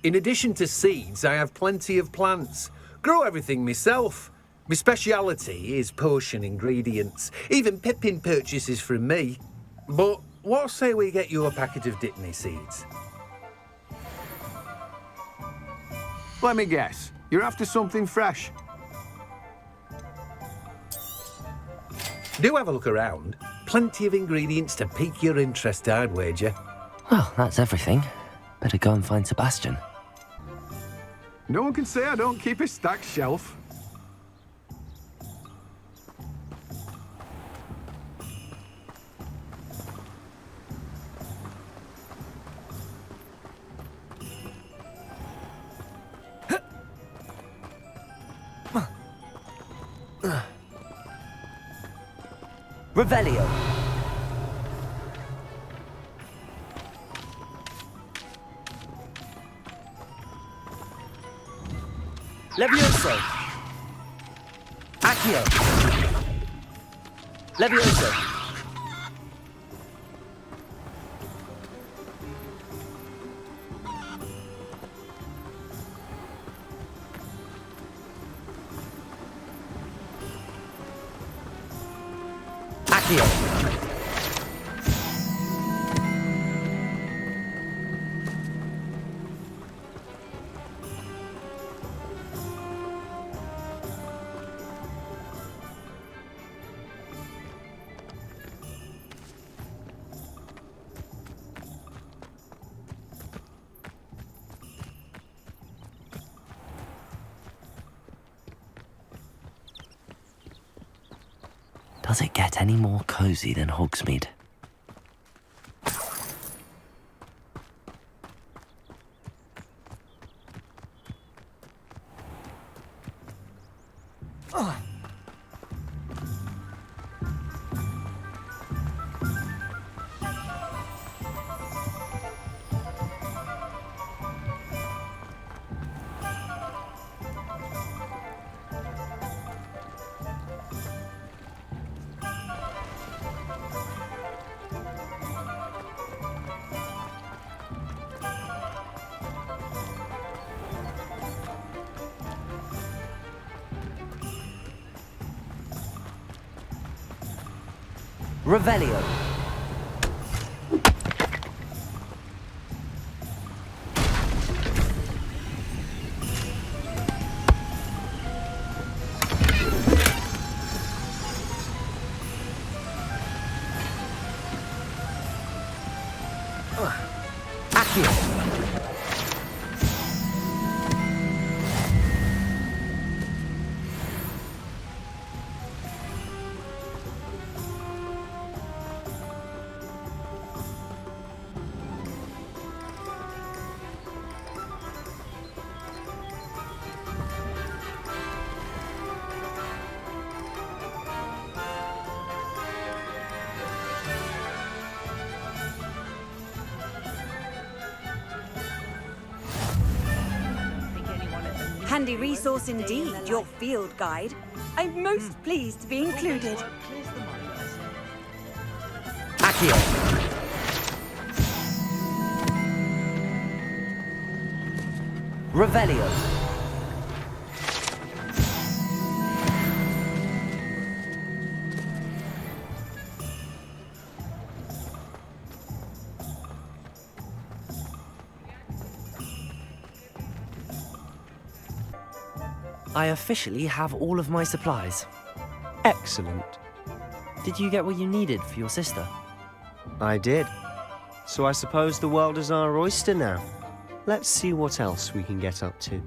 In addition to seeds, I have plenty of plants. Grow everything myself. My speciality is potion ingredients. Even Pippin purchases from me. But what say we get you a packet of Dittany seeds?
Let me guess. You're after something fresh.
Do have a look around. Plenty of ingredients to pique your interest, I'd wager.
Well, that's everything. Better go and find Sebastian.
No one can say I don't keep a stacked shelf.
Revelio. Levioso. Accio. Levioso. Accio. Does it get any more cozy than Hogsmeade? Revelio. Accio.
Handy resource indeed, your field guide. I'm most pleased to be included.
Accio. Revelio. I officially have all of my supplies.
Excellent.
Did you get what you needed for your sister?
I did. So I suppose the world is our oyster now. Let's see what else we can get up to.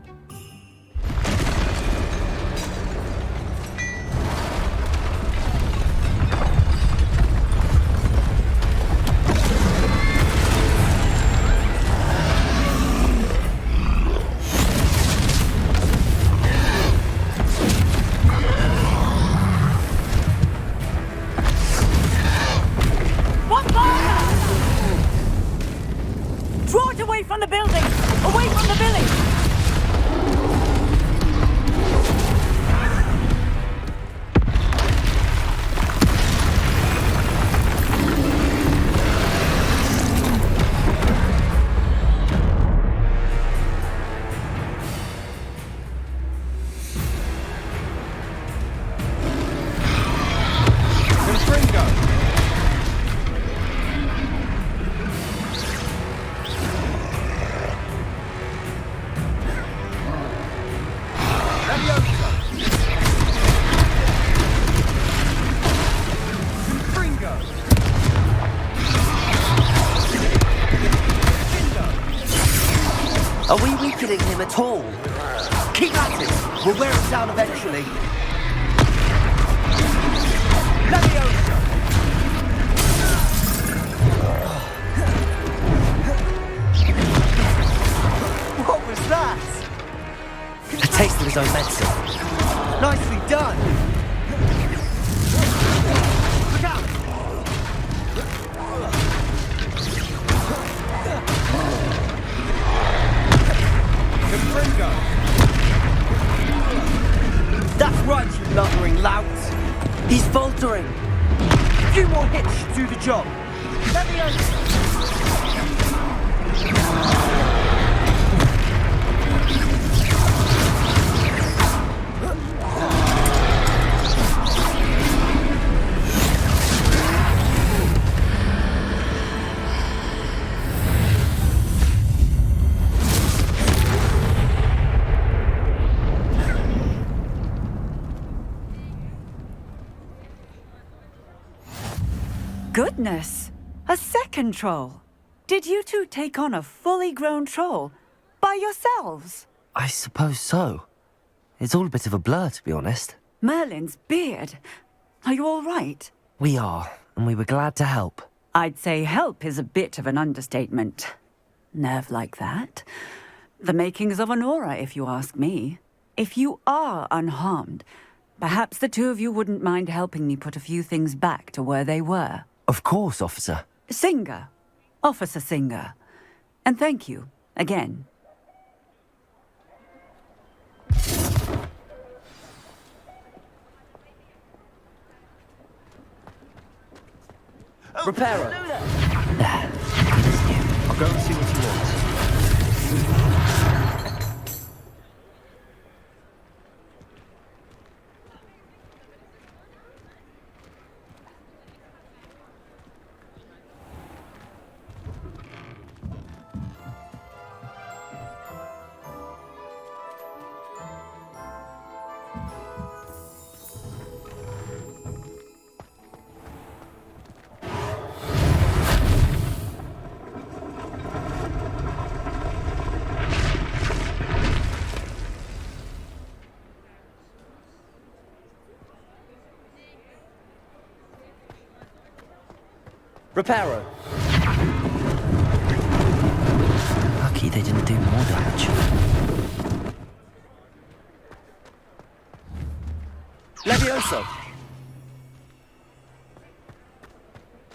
Draw it away from the building! Away from the village!
Are we weakening him at all? Keep at it! We'll wear him down eventually. Leviosa! What was that? A taste of his own medicine. Nicely done! Look out! Confringo! That's right, you lumbering lout! He's faltering! A few more hits should do the job! Let me over!
Goodness! A second troll! Did you two take on a fully grown troll? By yourselves?
I suppose so. It's all a bit of a blur, to be honest.
Merlin's beard. Are you all right?
We are, and we were glad to help.
I'd say help is a bit of an understatement. Nerve like that. The makings of an aura, if you ask me. If you are unharmed, perhaps the two of you wouldn't mind helping me put a few things back to where they were.
Of course, officer.
Singer. Officer Singer. And thank you, again.
Reparo! There.
I'll go and see what he wants.
Reparo! Lucky they didn't do more damage. Levioso!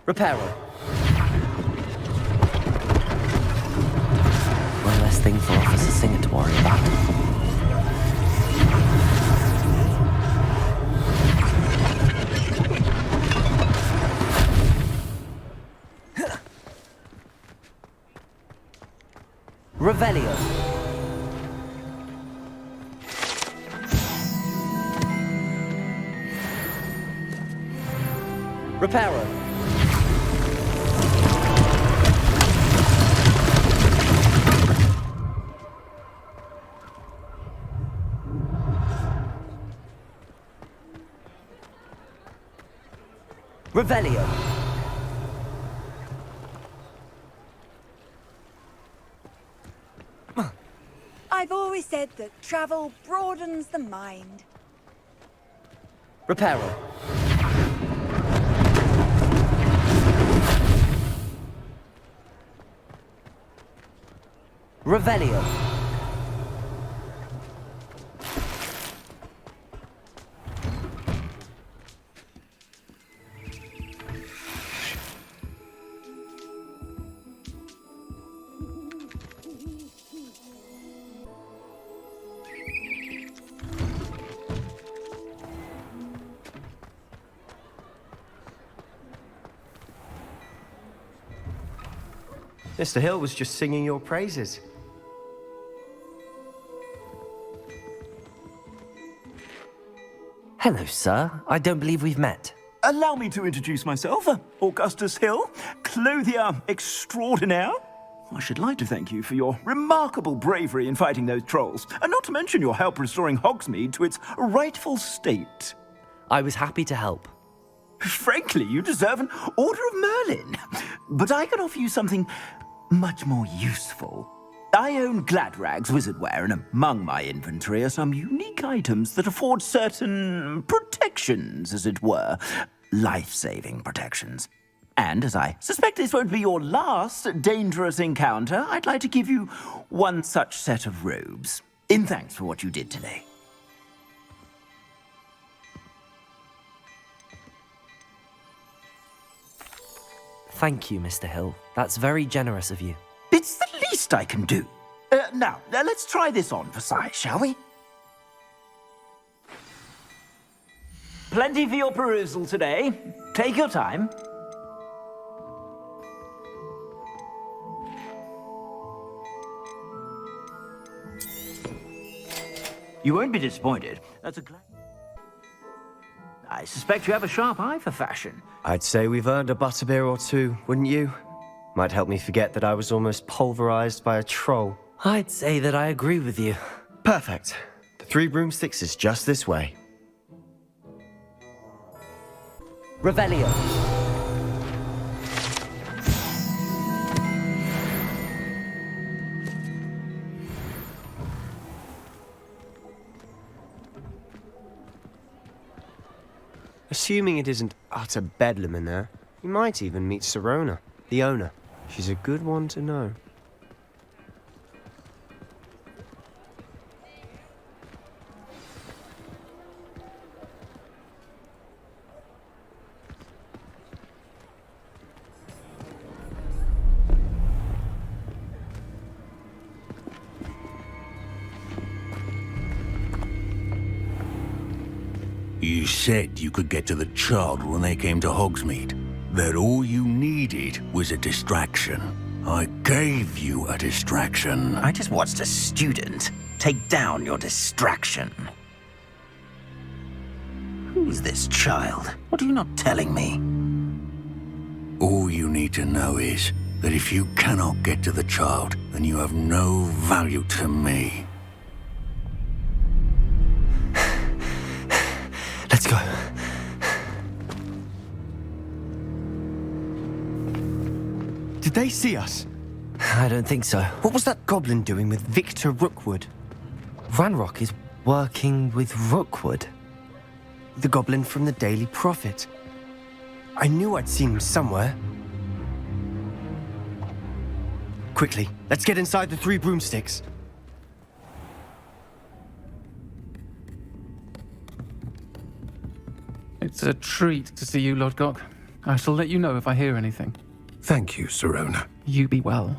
Reparo! One less thing for Officer Singer to worry about. Revelio. Reparo. Revelio.
I've always said that travel broadens the mind.
Reparo. Revelio.
Mr. Hill was just singing your praises.
Hello, sir. I don't believe we've met.
Allow me to introduce myself, Augustus Hill, clothier extraordinaire. I should like to thank you for your remarkable bravery in fighting those trolls, and not to mention your help restoring Hogsmeade to its rightful state.
I was happy to help.
Frankly, you deserve an Order of Merlin, but I can offer you something much more useful. I own Gladrag's wizardware, and among my inventory are some unique items that afford certain protections, as it were. Life-saving protections. And as I suspect this won't be your last dangerous encounter, I'd like to give you one such set of robes, in thanks for what you did today.
Thank you, Mr. Hill. That's very generous of you.
It's the least I can do. Now, let's try this on for size, shall we? Plenty for your perusal today. Take your time. You won't be disappointed. That's a I suspect you have a sharp eye for fashion.
I'd say we've earned a butterbeer or two, wouldn't you? Might help me forget that I was almost pulverized by a troll.
I'd say that I agree with you.
Perfect. The 3 broomsticks is just this way.
Revelio.
Assuming it isn't utter bedlam in there, you might even meet Sirona, the owner. She's a good one to know.
You said you could get to the child when they came to Hogsmeade. That all you needed was a distraction. I gave you a distraction.
I just watched a student take down your distraction. Who's this child? What are you not telling me?
All you need to know is that if you cannot get to the child, then you have no value to me.
Let's go.
Did they see us?
I don't think so.
What was that goblin doing with Victor Rookwood?
Ranrock is working with Rookwood.
The goblin from the Daily Prophet. I knew I'd seen him somewhere. Quickly, let's get inside the 3 broomsticks.
It's a treat to see you, Lodgok. I shall let you know if I hear anything.
Thank you, Sirona.
You be well.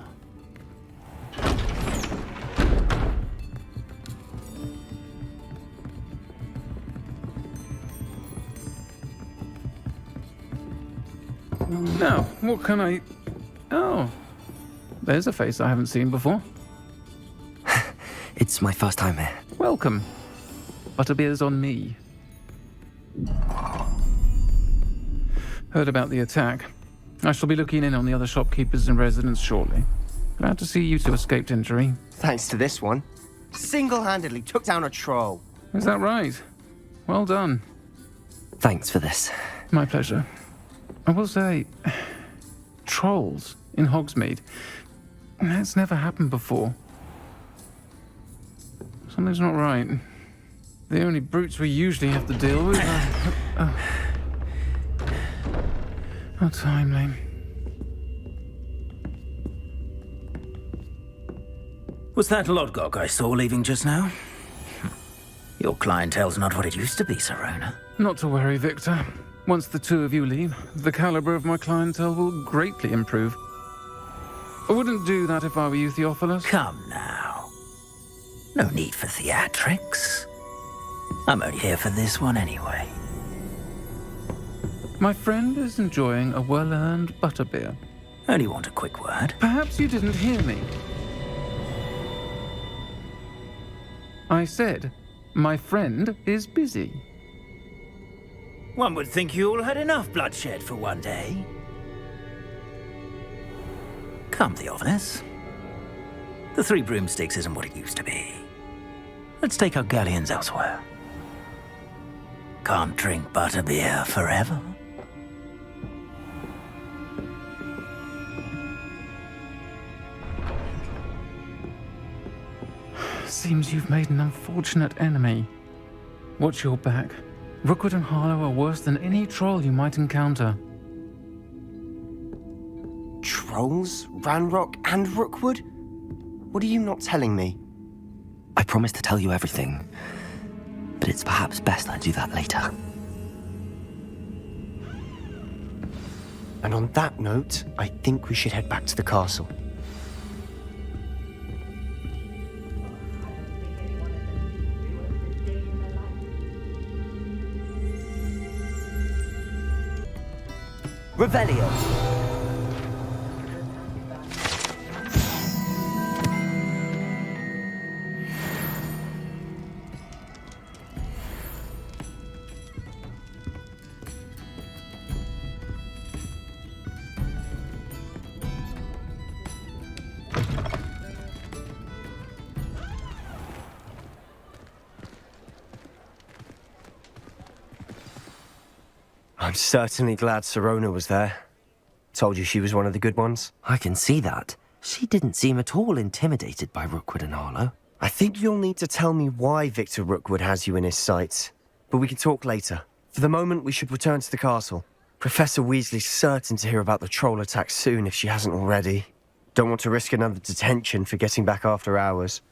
Now, what can I... Oh, there's a face I haven't seen before.
It's my first time here.
Welcome. Butterbeer's on me. Heard about the attack. I shall be looking in on the other shopkeepers and residents shortly. Glad to see you two escaped injury.
Thanks to this one. Single-handedly took down a troll.
Is that right? Well done.
Thanks for this.
My pleasure. I will say, trolls in Hogsmeade. That's never happened before. Something's not right. The only brutes we usually have to deal with are... How timely.
Was that Lodgok I saw leaving just now? Your clientele's not what it used to be, Sirona.
Not to worry, Victor. Once the 2 of you leave, the caliber of my clientele will greatly improve. I wouldn't do that if I were you, Theophilus.
Come now. No need for theatrics. I'm only here for this one anyway.
My friend is enjoying a well-earned butterbeer.
Only want a quick word.
Perhaps you didn't hear me. I said, my friend is busy.
One would think you all had enough bloodshed for one day. Come, Theophilus. The 3 broomsticks isn't what it used to be. Let's take our galleons elsewhere. Can't drink butterbeer forever.
Seems you've made an unfortunate enemy. Watch your back. Rookwood and Harlow are worse than any troll you might encounter.
Trolls? Ranrock and Rookwood? What are you not telling me?
I promised to tell you everything, but it's perhaps best I do that later.
And on that note, I think we should head back to the castle.
Revelio.
I'm certainly glad Sirona was there. Told you she was one of the good ones.
I can see that. She didn't seem at all intimidated by Rookwood and Harlow.
I think you'll need to tell me why Victor Rookwood has you in his sights. But we can talk later. For the moment, we should return to the castle. Professor Weasley's certain to hear about the troll attack soon if she hasn't already. Don't want to risk another detention for getting back after hours.